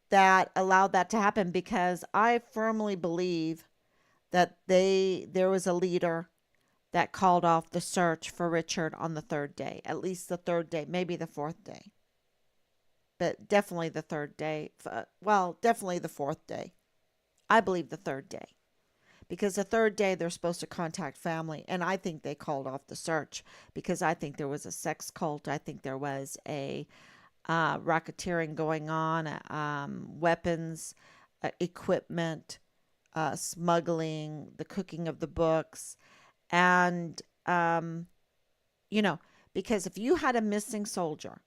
that allowed that to happen, because I firmly believe that there was a leader that called off the search for Richard on the third day, at least the third day, maybe the fourth day, but definitely the third day. Well, definitely the fourth day. I believe the third day, because the third day they're supposed to contact family, and I think they called off the search because I think there was a sex cult. I think there was a racketeering going on, weapons, equipment, smuggling, the cooking of the books. And, because if you had a missing soldier,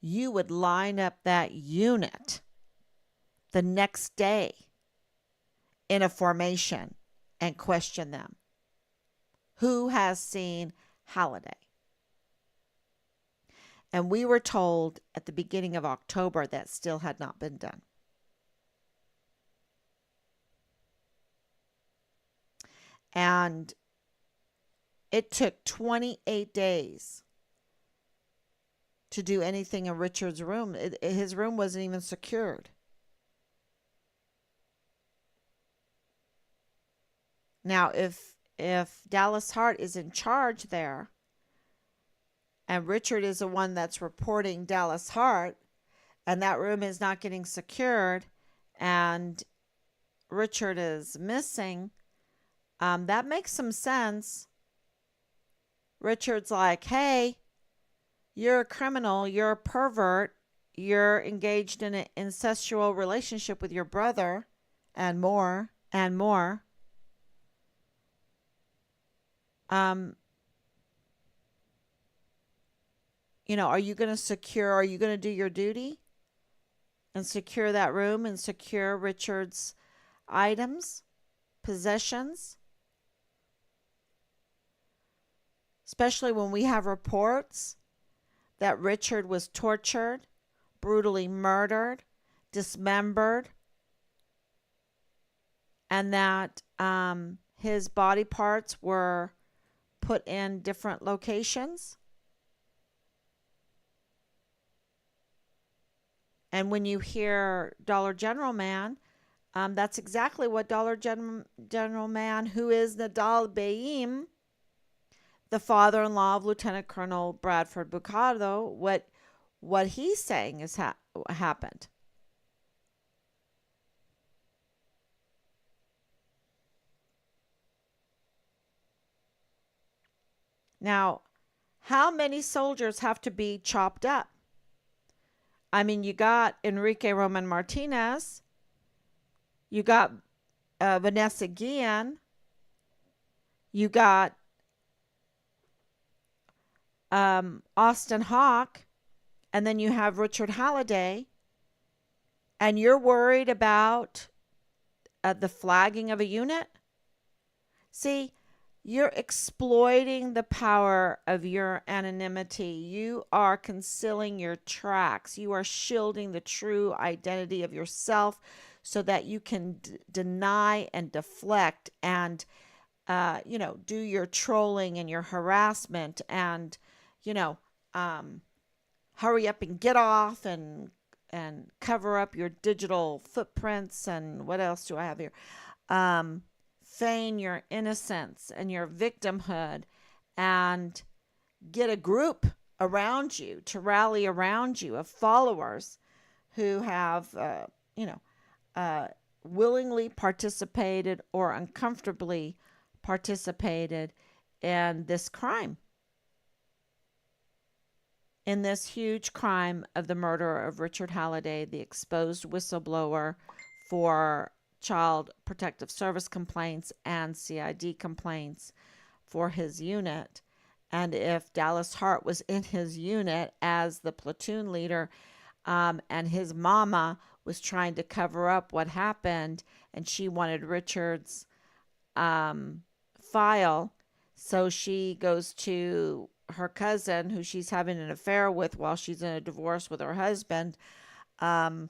you would line up that unit the next day in a formation and question them. Who has seen Halliday? And we were told at the beginning of October that still had not been done. And it took 28 days to do anything in Richard's room. His room wasn't even secured. Now, if Dallas Hart is in charge there, and Richard is the one that's reporting Dallas Hart, and that room is not getting secured, and Richard is missing, that makes some sense. Richard's like, hey, you're a criminal, you're a pervert, you're engaged in an incestual relationship with your brother, and more, and more. Are you going to do your duty and secure that room and secure Richard's items, possessions? Especially when we have reports that Richard was tortured, brutally murdered, dismembered, and that his body parts were put in different locations. And when you hear Dollar General Man, that's exactly what Dollar General Man, who is Nadal Baim, the father-in-law of Lieutenant Colonel Bradford Bucado, what he's saying is happened. Now, how many soldiers have to be chopped up? I mean, you got Enrique Roman Martinez, you got Vanessa Guillen, you got Austin Hawke, and then you have Richard Halliday, and you're worried about the flagging of a unit? See, you're exploiting the power of your anonymity. You are concealing your tracks. You are shielding the true identity of yourself so that you can deny and deflect and, do your trolling and your harassment and, hurry up and get off and cover up your digital footprints. And what else do I have here? Feign your innocence and your victimhood and get a group around you to rally around you of followers who have, willingly participated or uncomfortably participated in this crime, in this huge crime of the murder of Richard Halliday, the exposed whistleblower for Child Protective Service complaints and CID complaints for his unit. And if Dallas Hart was in his unit as the platoon leader, and his mama was trying to cover up what happened, and she wanted Richard's file, so she goes to her cousin, who she's having an affair with while she's in a divorce with her husband, and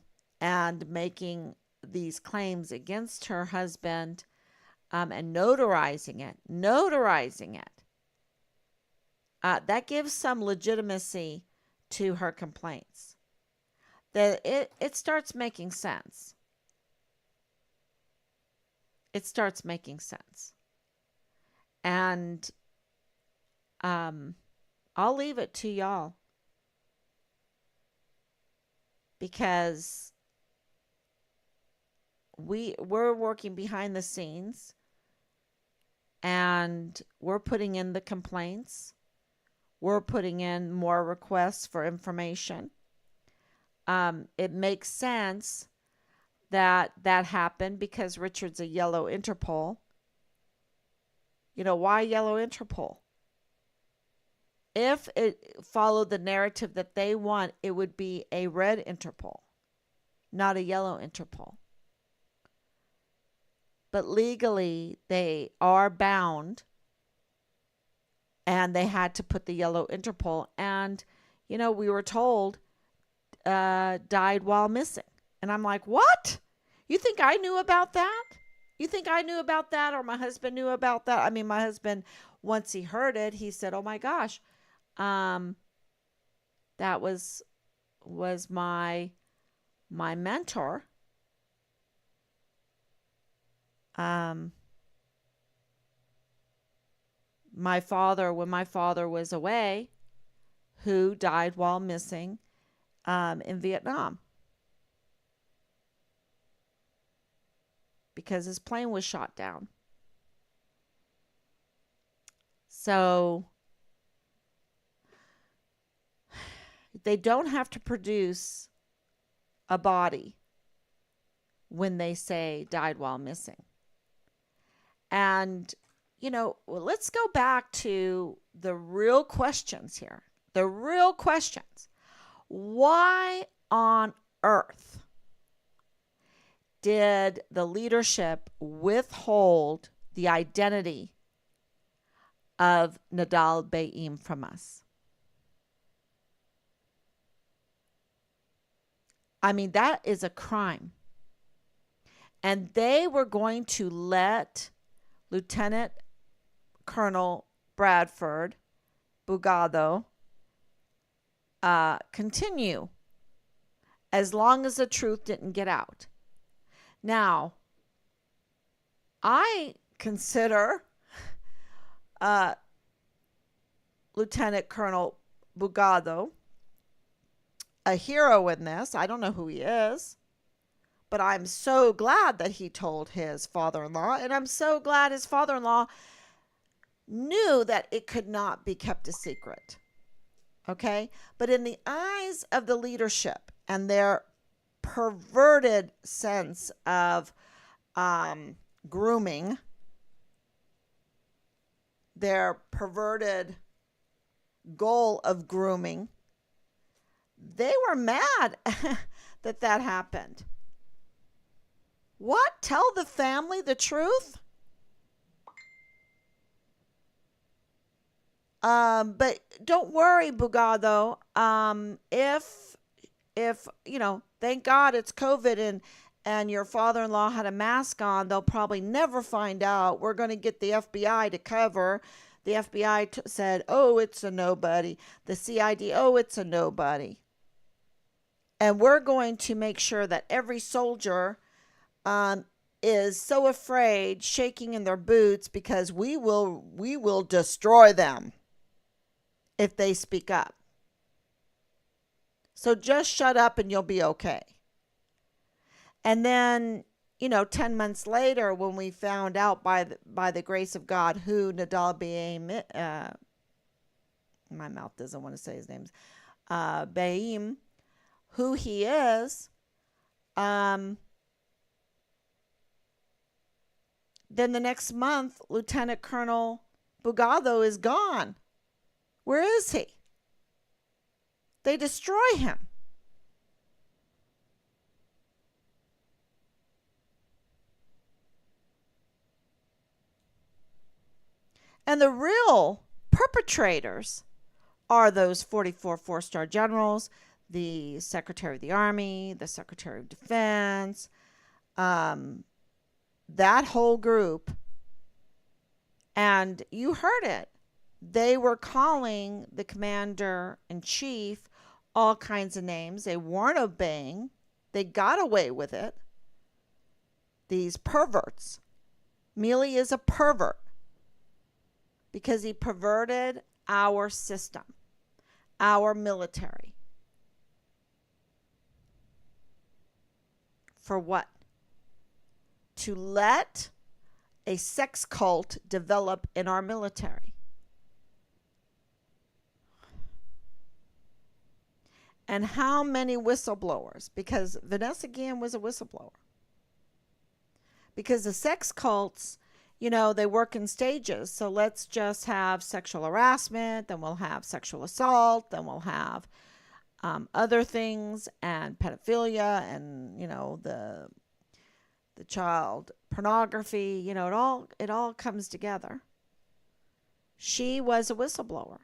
making these claims against her husband, and notarizing it. That gives some legitimacy to her complaints. That it starts making sense. It starts making sense. And I'll leave it to y'all, because we're working behind the scenes, and we're putting in the complaints. We're putting in more requests for information. It makes sense that happened because Richard's a yellow Interpol. Why yellow Interpol? If it followed the narrative that they want, it would be a red Interpol, not a yellow Interpol. But legally, they are bound, and they had to put the yellow Interpol. And, we were told died while missing. And I'm like, what? You think I knew about that? You think I knew about that, or my husband knew about that? I mean, my husband, once he heard it, he said, oh my gosh, that was my mentor. My father, when my father was away, who died while missing in Vietnam, because his plane was shot down. So they don't have to produce a body when they say died while missing. And, let's go back to the real questions here. The real questions. Why on earth did the leadership withhold the identity of Nadal Baim from us? I mean, that is a crime. And they were going to let Lieutenant Colonel Bradford Bugado continue as long as the truth didn't get out. Now, I consider Lieutenant Colonel Bugado a hero in this. I don't know who he is, but I'm so glad that he told his father-in-law, and I'm so glad his father-in-law knew that it could not be kept a secret. Okay? But in the eyes of the leadership and their perverted sense of grooming, their perverted goal of grooming, they were mad that happened. What? Tell the family the truth? But don't worry, Bugado. If thank God it's COVID and your father-in-law had a mask on, they'll probably never find out. We're going to get the FBI to cover. The FBI said, oh, it's a nobody. The CID, oh, it's a nobody. And we're going to make sure that every soldier is so afraid, shaking in their boots, because we will destroy them if they speak up. So just shut up and you'll be okay. And then, 10 months later, when we found out by the grace of God who Nadal Baim, my mouth doesn't want to say his name, Baim, who he is, then the next month, Lieutenant Colonel Bugado is gone. Where is he? They destroy him. And the real perpetrators are those 44 four-star generals, the Secretary of the Army, the Secretary of Defense, that whole group. And you heard it. They were calling the commander-in-chief all kinds of names. They weren't obeying. They got away with it. These perverts. Milley is a pervert because he perverted our system, our military. For what? To let a sex cult develop in our military. And how many whistleblowers? Because Vanessa Guillen was a whistleblower. Because the sex cults, they work in stages. So let's just have sexual harassment, then we'll have sexual assault, then we'll have other things, and pedophilia, and the child pornography. It all comes together. She was a whistleblower.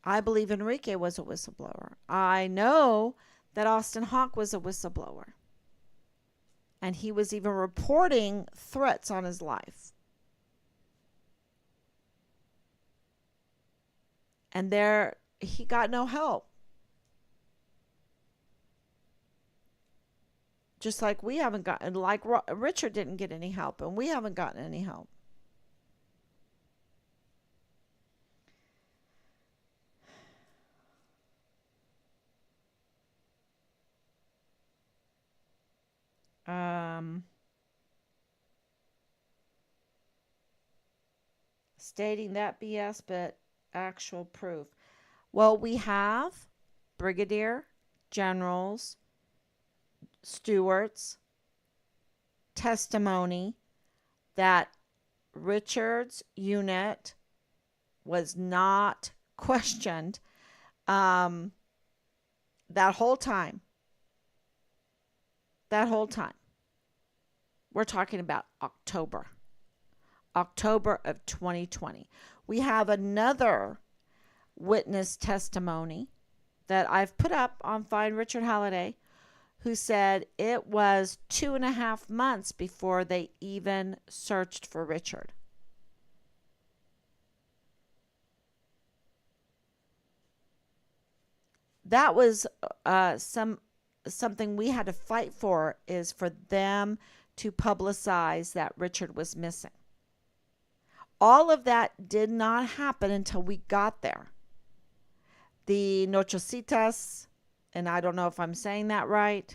I believe Enrique was a whistleblower. I know that Austin Hawke was a whistleblower. And he was even reporting threats on his life. And he got no help. Just like we haven't gotten, like Richard didn't get any help, and we haven't gotten any help. Stating that BS, but actual proof. Well, we have brigadier generals, Stewart's testimony that Richard's unit was not questioned that whole time. That whole time. We're talking about October of 2020. We have another witness testimony that I've put up on Find Richard Halliday, who said it was 2.5 months before they even searched for Richard. That was something we had to fight for, is for them to publicize that Richard was missing. All of that did not happen until we got there. The Nochecitas, and I don't know if I'm saying that right,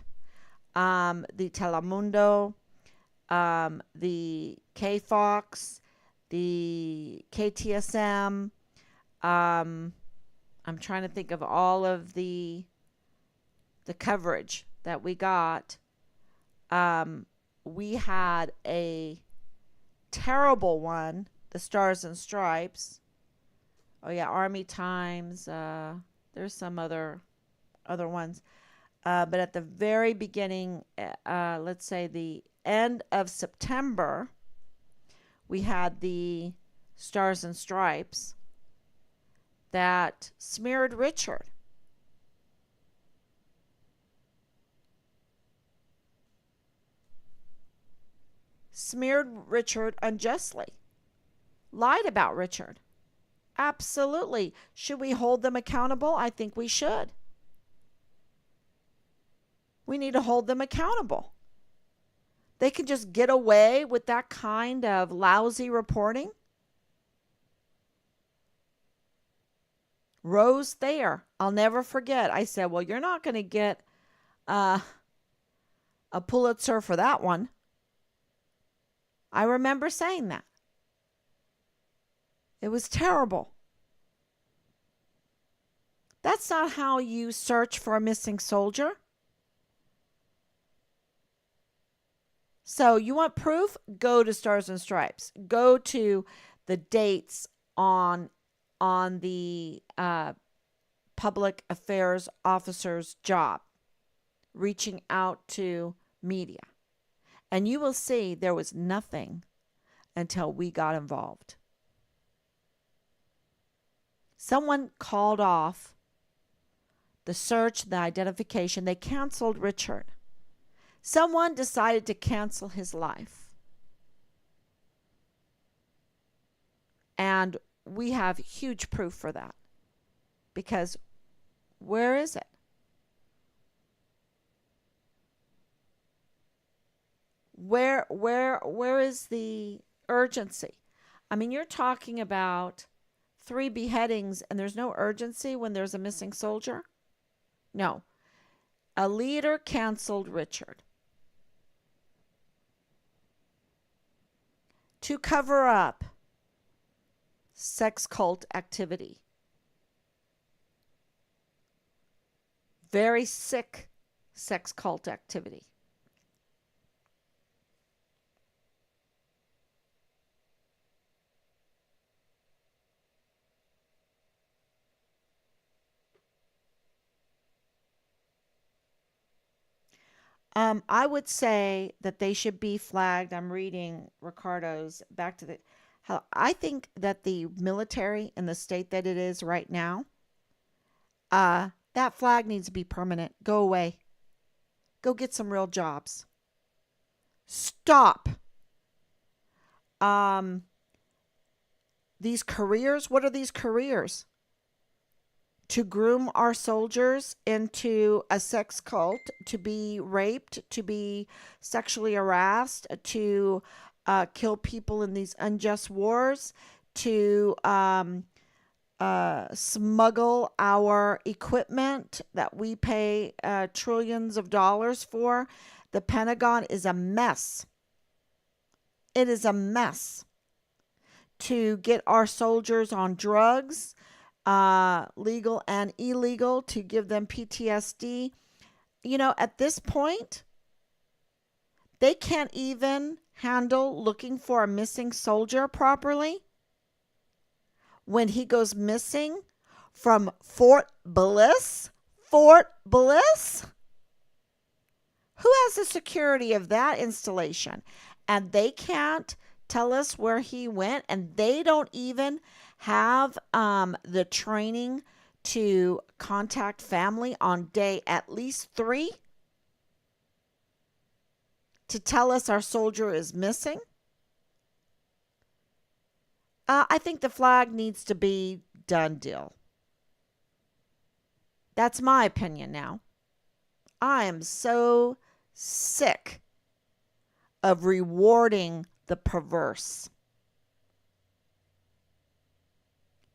the Telemundo, the KFOX, the KTSM, I'm trying to think of all of the coverage that we got. We had a terrible one, the Stars and Stripes. Oh yeah, Army Times. There's some other ones. But at the very beginning, let's say the end of September, we had the Stars and Stripes that smeared Richard. Smeared Richard unjustly. Lied about Richard. Absolutely. Should we hold them accountable? I think we should. We need to hold them accountable. They can just get away with that kind of lousy reporting. Rose Thayer, I'll never forget. I said, well, you're not going to get a Pulitzer for that one. I remember saying that. It was terrible. That's not how you search for a missing soldier. So you want proof? Go to Stars and Stripes. Go to the dates on the public affairs officer's job, reaching out to media. And you will see there was nothing until we got involved. Someone called off the search, the identification. They canceled Richard. Someone decided to cancel his life. And we have huge proof for that. Because where is it? Where is the urgency? I mean, you're talking about 3 beheadings and there's no urgency when there's a missing soldier? No. A leader canceled Richard to cover up sex cult activity. Very sick sex cult activity. I would say that they should be flagged. I'm reading Ricardo's back to the how I think that the military in the state that it is right now, that flag needs to be permanent. Go away. Go get some real jobs. Stop. These careers, what are these careers? To groom our soldiers into a sex cult, to be raped, to be sexually harassed, to kill people in these unjust wars, to smuggle our equipment that we pay trillions of dollars for. The Pentagon is a mess. It is a mess. To get our soldiers on drugs, legal and illegal, to give them PTSD. You know, at this point, they can't even handle looking for a missing soldier properly. When he goes missing from Fort Bliss, who has the security of that installation? And they can't tell us where he went, and they don't even have the training to contact family on day at least 3 to tell us our soldier is missing. I think the flag needs to be done deal. That's my opinion now. I am so sick of rewarding the perverse.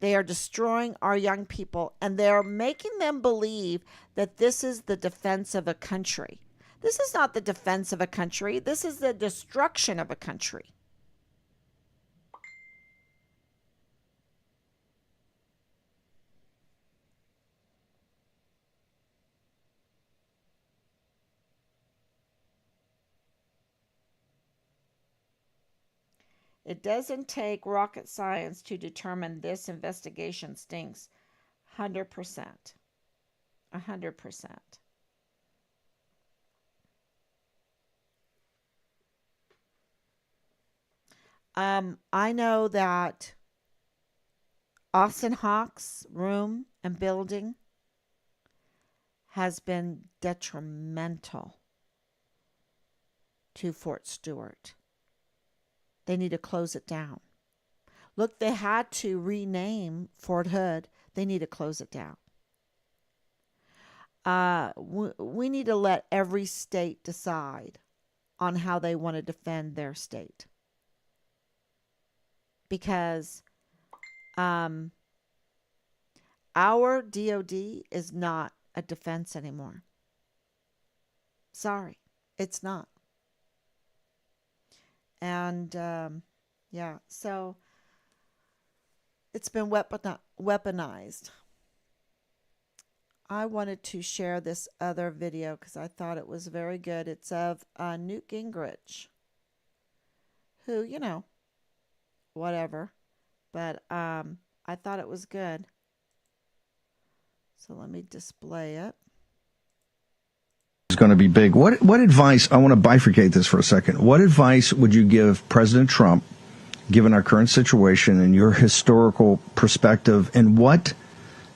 They are destroying our young people, and they are making them believe that this is the defense of a country. This is not the defense of a country. This is the destruction of a country. It doesn't take rocket science to determine this investigation stinks. 100%. 100%. I know that Austin Hawk's room and building has been detrimental to Fort Stewart. They need to close it down. Look, they had to rename Fort Hood. They need to close it down. We need to let every state decide on how they want to defend their state. Because our DOD is not a defense anymore. Sorry. It's not. And yeah, so it's been weaponized. I wanted to share this other video because I thought it was very good. It's of Newt Gingrich, who, whatever. But I thought it was good. So let me display it. It's going to be big. What advice, I want to bifurcate this for a second. What advice would you give President Trump, given our current situation and your historical perspective, and what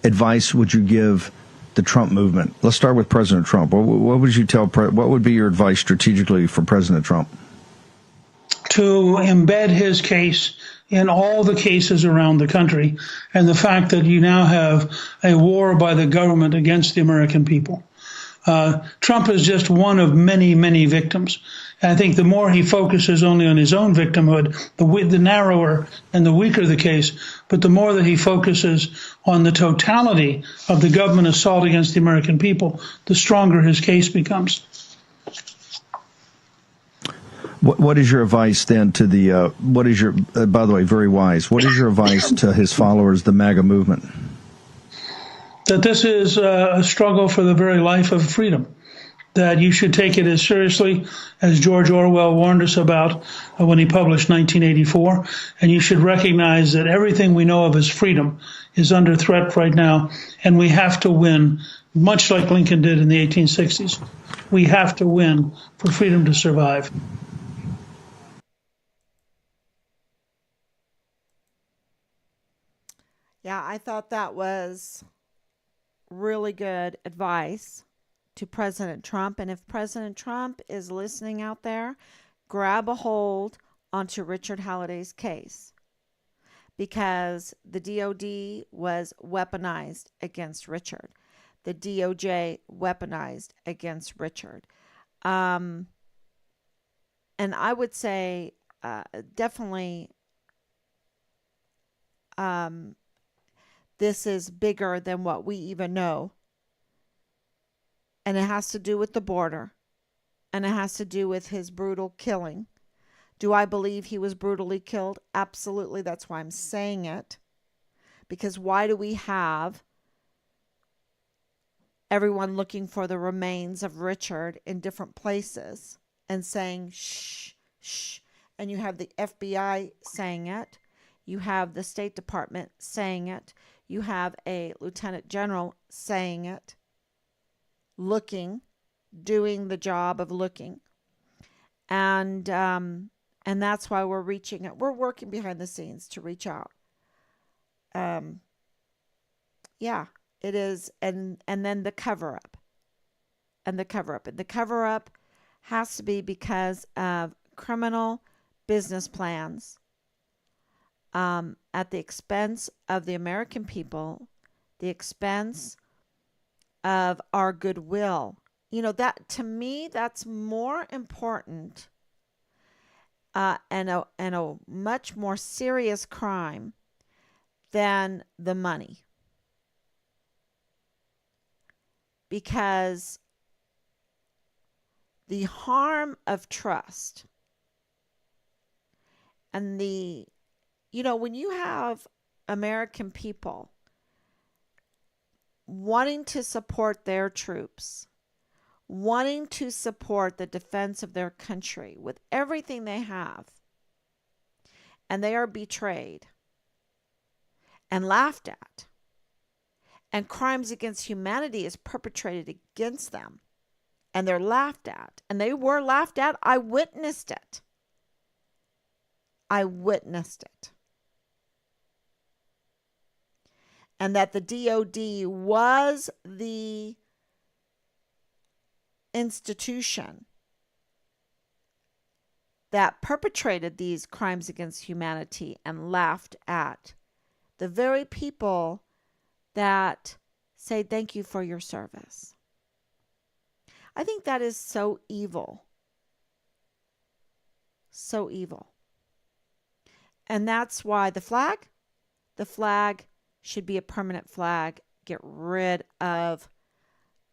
advice would you give the Trump movement? Let's start with President Trump. What would you tell, what would be your advice strategically for President Trump? To embed his case in all the cases around the country, and the fact that you now have a war by the government against the American people. Trump is just one of many, many victims. And I think the more he focuses only on his own victimhood, the narrower and the weaker the case, but the more that he focuses on the totality of the government assault against the American people, the stronger his case becomes. What is your advice then to the, by the way, very wise, what is your advice to his followers, the MAGA movement? That this is a struggle for the very life of freedom, that you should take it as seriously as George Orwell warned us about when he published 1984, and you should recognize that everything we know of as freedom is under threat right now, and we have to win, much like Lincoln did in the 1860s. We have to win for freedom to survive. Yeah, I thought that was really good advice to President Trump. And if President Trump is listening out there, grab a hold onto Richard Halliday's case, because the DOD was weaponized against Richard. The DOJ weaponized against Richard. And I would say definitely this is bigger than what we even know. And it has to do with the border. And it has to do with his brutal killing. Do I believe he was brutally killed? Absolutely. That's why I'm saying it. Because why do we have everyone looking for the remains of Richard in different places and saying, shh, shh. And you have the FBI saying it. You have the State Department saying it. You have a lieutenant general saying it, looking, doing the job of looking. And that's why we're reaching out. We're working behind the scenes to reach out. Yeah, it is. And then the cover up. And the cover up. And the cover up has to be because of criminal business plans at the expense of the American people, the expense of our goodwill. That to me, that's more important and a much more serious crime than the money. Because the harm of trust and when you have American people wanting to support their troops, wanting to support the defense of their country with everything they have, and they are betrayed and laughed at, and crimes against humanity is perpetrated against them, and they're laughed at, and they were laughed at. I witnessed it. And that the DOD was the institution that perpetrated these crimes against humanity and laughed at the very people that say thank you for your service. I think that is so evil. So evil. And that's why the flag should be a permanent flag. Get rid of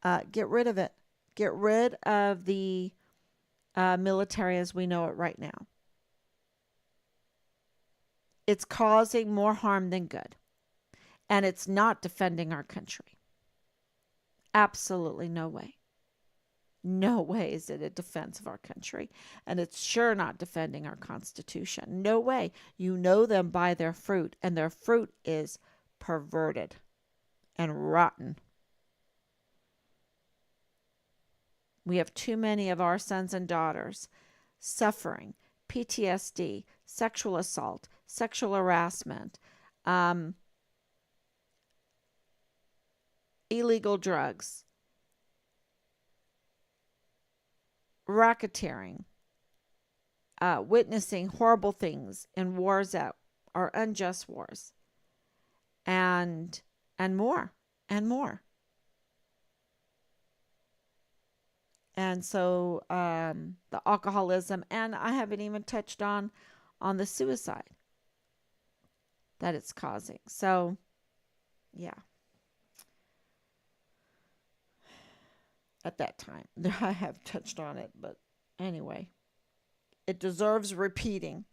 it. Get rid of the military as we know it right now. It's causing more harm than good. And it's not defending our country. Absolutely no way. No way is it a defense of our country. And it's sure not defending our Constitution. No way. You know them by their fruit, and their fruit is perverted and rotten. We have too many of our sons and daughters suffering PTSD, sexual assault, sexual harassment, illegal drugs, racketeering, witnessing horrible things in wars that are unjust wars, and more and more. And so the alcoholism, and I haven't even touched on the suicide that it's causing. So, yeah. At that time, I have touched on it, but anyway, it deserves repeating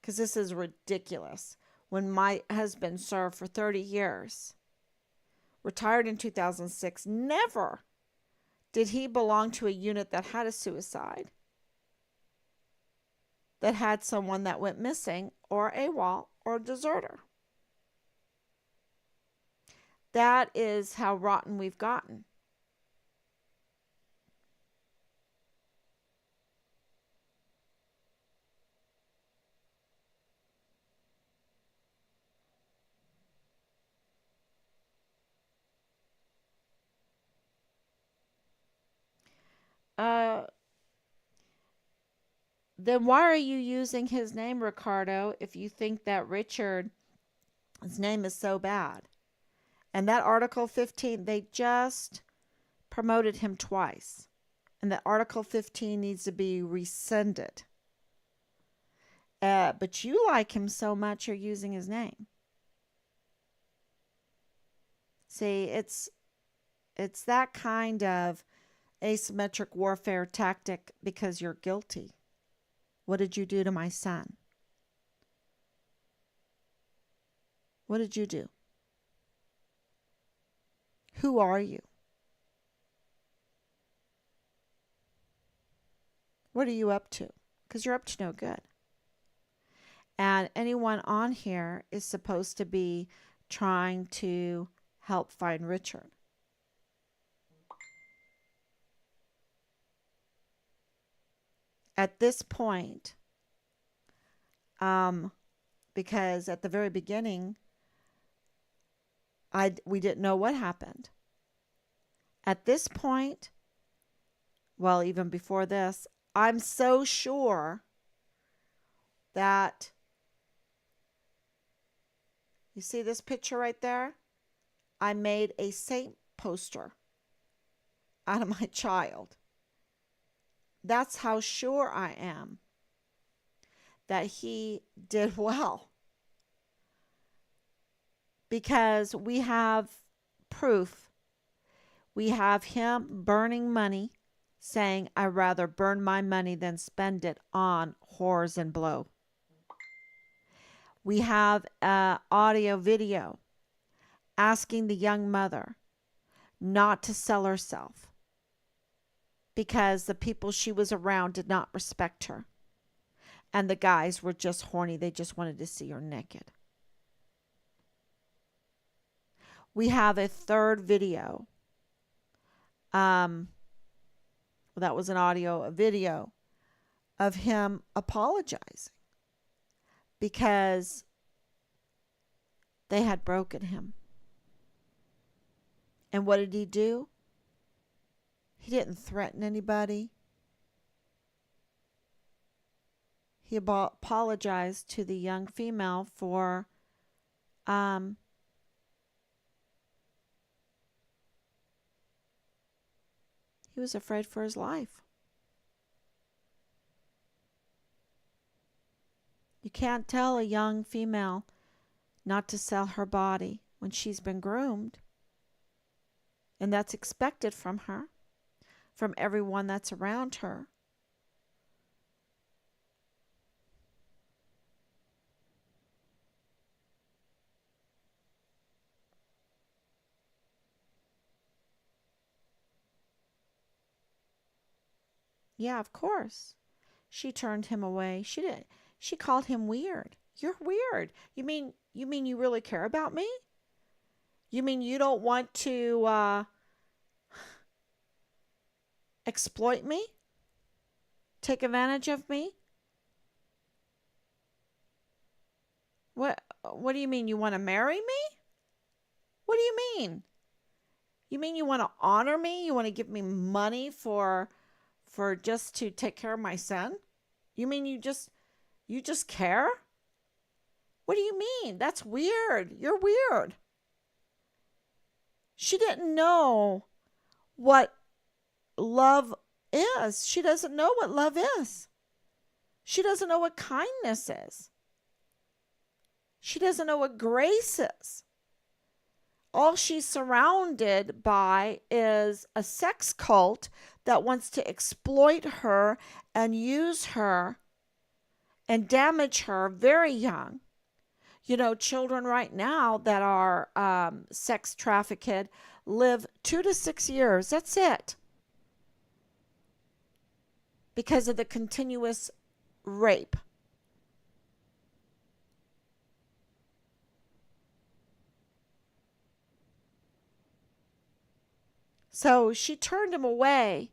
because this is ridiculous. When my husband served for 30 years, retired in 2006, never did he belong to a unit that had a suicide, that had someone that went missing, or AWOL, or a deserter. That is how rotten we've gotten. Then why are you using his name, Ricardo, if you think that Richard's name is so bad? And that Article 15, they just promoted him twice. And that Article 15 needs to be rescinded. But you like him so much, you're using his name. See, it's that kind of asymmetric warfare tactic because you're guilty. What did you do to my son? What did you do? Who are you? What are you up to? Because you're up to no good. And anyone on here is supposed to be trying to help find Richard. At this point, because at the very beginning, we didn't know what happened. At this point, well, even before this, I'm so sure that, you see this picture right there? I made a saint poster out of my child. That's how sure I am that he did well. Because we have proof. We have him burning money, saying, I'd rather burn my money than spend it on whores and blow. We have audio video asking the young mother not to sell herself because the people she was around did not respect her. And the guys were just horny. They just wanted to see her naked. We have a third video. That was an audio, a video of him apologizing because they had broken him. And what did he do? He didn't threaten anybody. He apologized to the young female for he was afraid for his life. You can't tell a young female not to sell her body when she's been groomed. And that's expected from her, from everyone that's around her. Yeah, of course. She turned him away. She did. She called him weird. You're weird. You mean you really care about me? You mean you don't want to exploit me? Take advantage of me? What do you mean you want to marry me? What do you mean? You mean you want to honor me? You want to give me money for just to take care of my son? You mean you just care? What do you mean? That's weird. You're weird. She didn't know what love is. She doesn't know what love is. She doesn't know what kindness is. She doesn't know what grace is. All she's surrounded by is a sex cult that wants to exploit her and use her and damage her very young. You know, children right now that are sex trafficked live 2 to 6 years. That's it. Because of the continuous rape. So she turned him away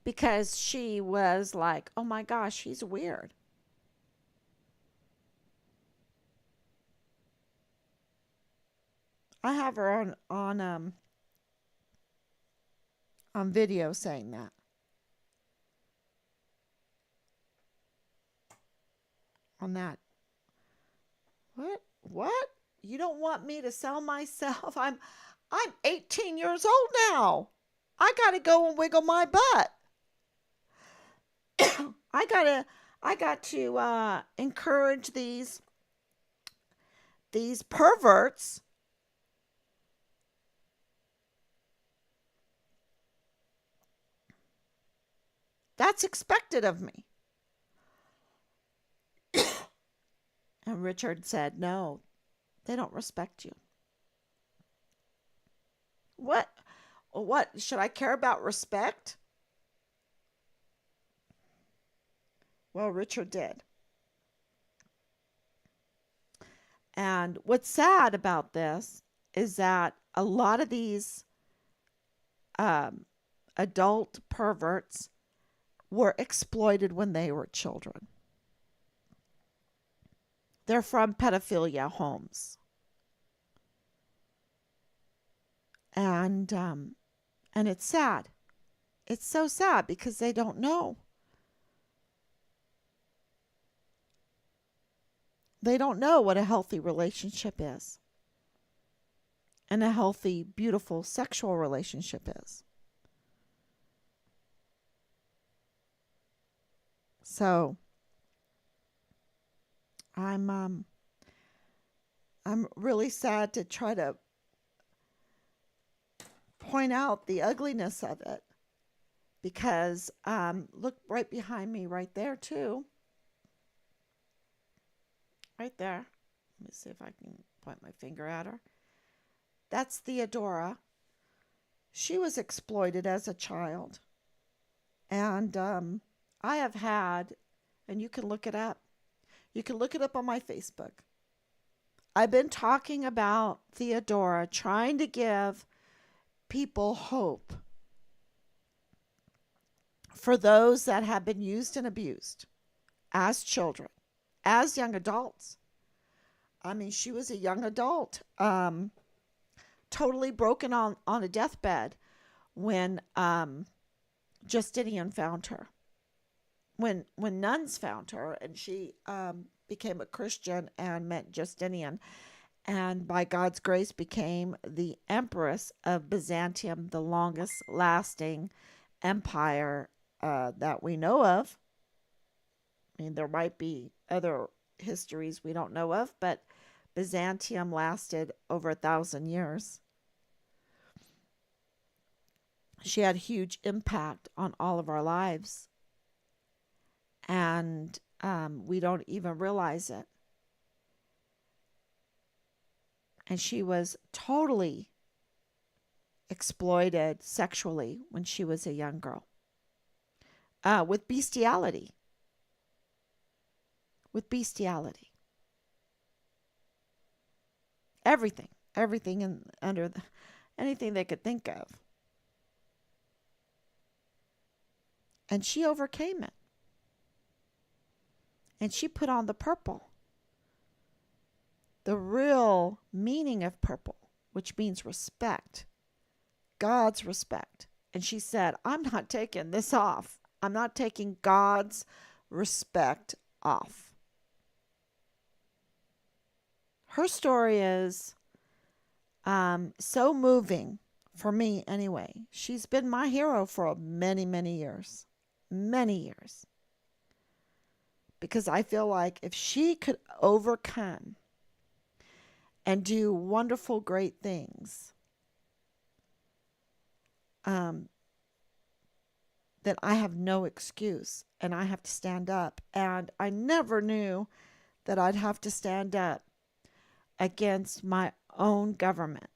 because she was like, oh my gosh, he's weird. I have her on video saying that. On that. What? You don't want me to sell myself? I'm 18 years old now. I got to go and wiggle my butt. I got to encourage these perverts that's expected of me. And Richard said, no, they don't respect you. What? What? Should I care about respect? Well, Richard did. And what's sad about this is that a lot of these adult perverts were exploited when they were children. They're from pedophilia homes. And it's sad. It's so sad because they don't know. They don't know what a healthy relationship is. And a healthy, beautiful sexual relationship is. So I'm really sad to try to point out the ugliness of it because look right behind me right there too. Right there. Let me see if I can point my finger at her. That's Theodora. She was exploited as a child. And I have had, and you can look it up. You can look it up on my Facebook. I've been talking about Theodora, trying to give people hope for those that have been used and abused as children, as young adults. I mean, she was a young adult, totally broken on a deathbed when Justinian found her. When nuns found her, and she became a Christian and met Justinian, and by God's grace became the Empress of Byzantium, the longest lasting empire that we know of. I mean, there might be other histories we don't know of, but Byzantium lasted over 1,000 years. She had huge impact on all of our lives. And we don't even realize it. And she was totally exploited sexually when she was a young girl. with bestiality. With bestiality. Everything under anything they could think of. And she overcame it. And she put on the purple. The real meaning of purple, which means respect. God's respect. And she said, I'm not taking this off. I'm not taking God's respect off. Her story is so moving for me anyway. She's been my hero for many, many years. Many years. Because I feel like if she could overcome and do wonderful, great things, then I have no excuse and I have to stand up. And I never knew that I'd have to stand up against my own government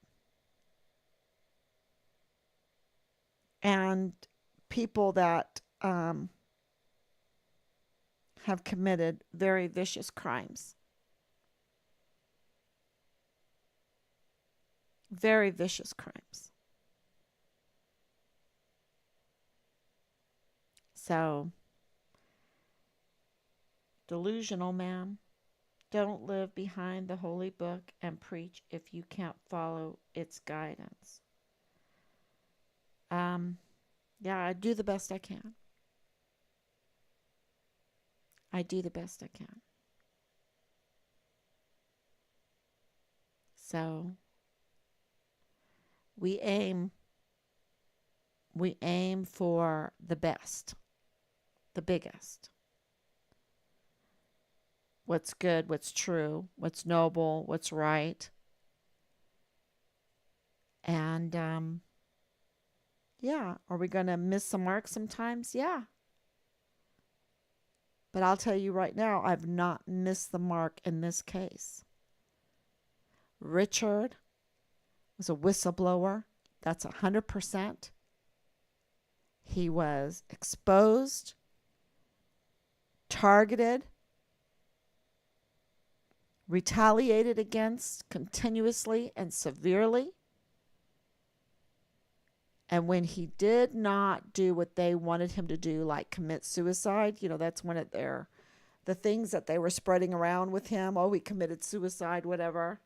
and people that have committed very vicious crimes. Very vicious crimes. So, delusional man, don't live behind the holy book and preach if you can't follow its guidance. Yeah, I do the best I can. I do the best I can. So, we aim for the best, the biggest. What's good, what's true, what's noble, what's right. And yeah, are we going to miss the mark sometimes? Yeah. But I'll tell you right now, I've not missed the mark in this case. Richard was a whistleblower. That's 100%. He was exposed, targeted, retaliated against continuously and severely. And when he did not do what they wanted him to do, like commit suicide, that's one of the things that they were spreading around with him. Oh, he committed suicide, whatever,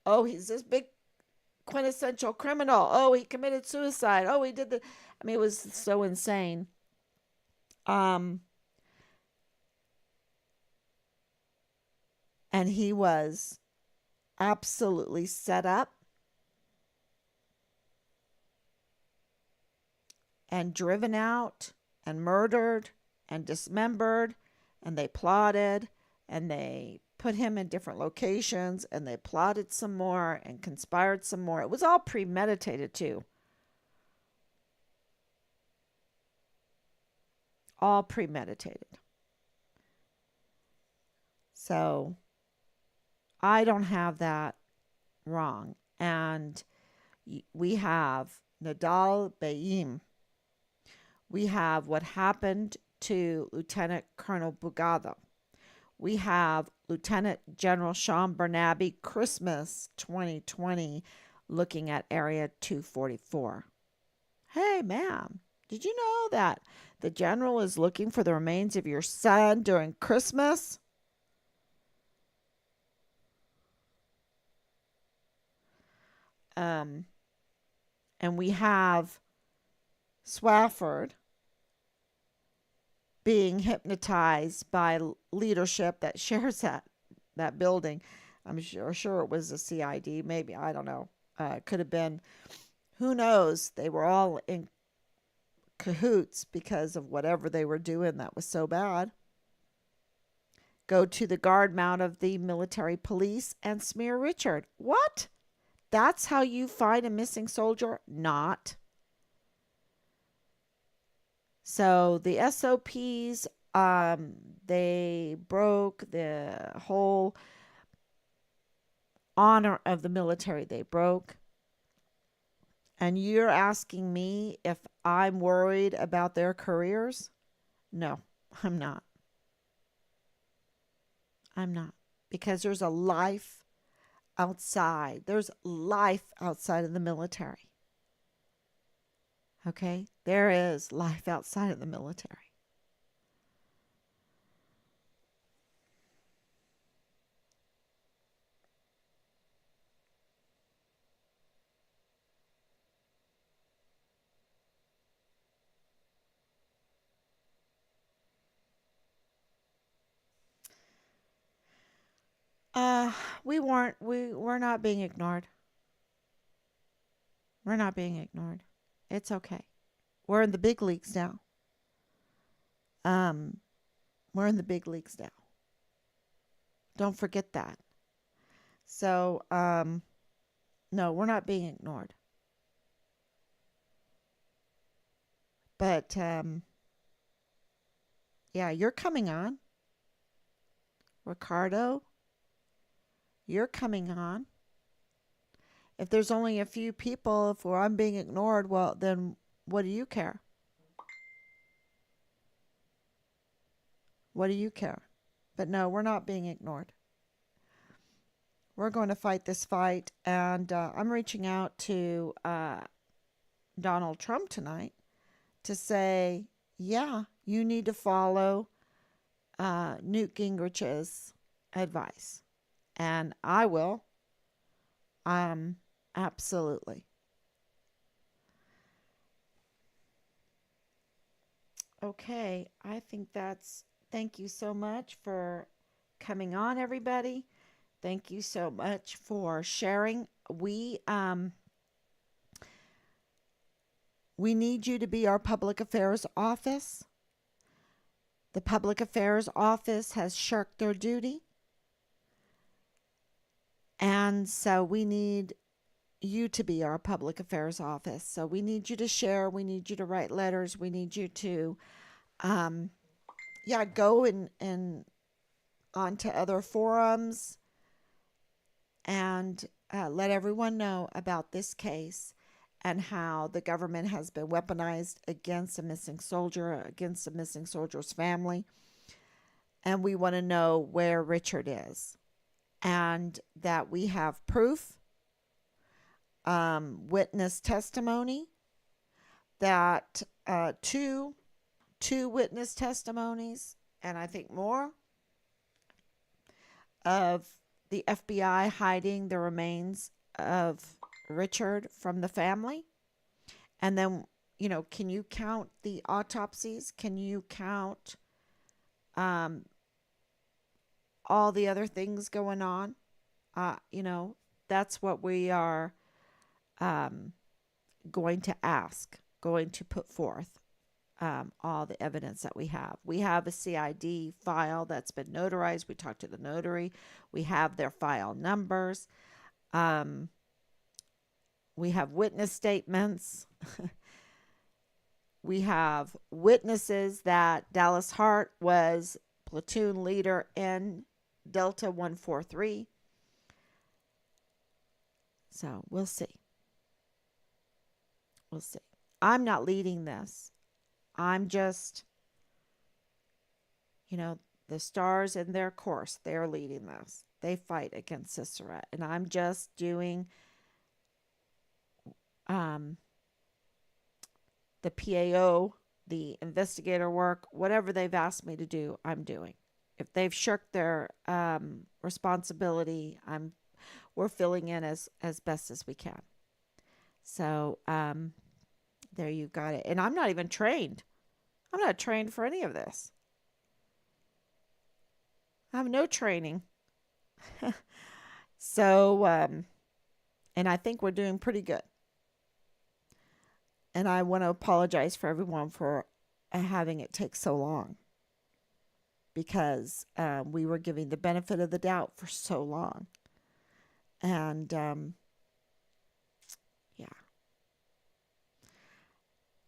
Oh, he's this big quintessential criminal. Oh, he committed suicide. Oh, he did it was so insane. And he was absolutely set up and driven out and murdered and dismembered, and they plotted and they put him in different locations and they plotted some more and conspired some more. It was all premeditated too. All premeditated. So I don't have that wrong. And we have Nadal Bayim. We have what happened to Lieutenant Colonel Bugado. We have Lieutenant General Sean Bernabe, Christmas 2020, looking at Area 244. Hey, ma'am, did you know that the general is looking for the remains of your son during Christmas? And we have Swafford being hypnotized by leadership that shares that building. I'm sure it was a CID, maybe, I don't know. It could have been, who knows? They were all in cahoots because of whatever they were doing that was so bad. Go to the guard mount of the military police and smear Richard. What? That's how you find a missing soldier? Not. So the SOPs, they broke the whole honor of the military. They broke. And you're asking me if I'm worried about their careers? No, I'm not. I'm not. Because there's a life outside. There's life outside of the military. Okay? There is life outside of the military. Uh, we're not being ignored. We're not being ignored. It's okay. We're in the big leagues now. Um, we're in the big leagues now. Don't forget that. So, no, we're not being ignored. But, yeah, you're coming on. Ricardo, you're coming on. If there's only a few people, if I'm being ignored, well, then what do you care? What do you care? But no, we're not being ignored. We're going to fight this fight. And I'm reaching out to Donald Trump tonight to say, yeah, you need to follow Newt Gingrich's advice. And I will. Absolutely. Okay, I think thank you so much for coming on, everybody. Thank you so much for sharing. We need you to be our public affairs office. The public affairs office has shirked their duty. And so we need you to be our public affairs office. So we need you to share. We need you to write letters. We need you to, go and onto other forums and let everyone know about this case and how the government has been weaponized against a missing soldier, against a missing soldier's family. And we want to know where Richard is and that we have proof, witness testimony, that two witness testimonies, and I think more, of the FBI hiding the remains of Richard from the family. And then, can you count the autopsies? Can you count all the other things going on? That's what we are going to ask, going to put forth all the evidence that we have. We have a CID file that's been notarized. We talked to the notary. We have their file numbers. We have witness statements. We have witnesses that Dallas Hart was platoon leader in Delta 143. So we'll see. We'll see. I'm not leading this. I'm just, the stars in their course. They're leading this. They fight against Sisera. And I'm just doing the PAO, the investigator work, whatever they've asked me to do, I'm doing. If they've shirked their responsibility, we're filling in as best as we can. So there you got it. And I'm not even trained. I'm not trained for any of this. I have no training. So, and I think we're doing pretty good. And I want to apologize for everyone for having it take so long. Because we were giving the benefit of the doubt for so long. And, yeah.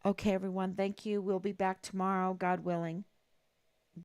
Okay, everyone. Thank you. We'll be back tomorrow, God willing.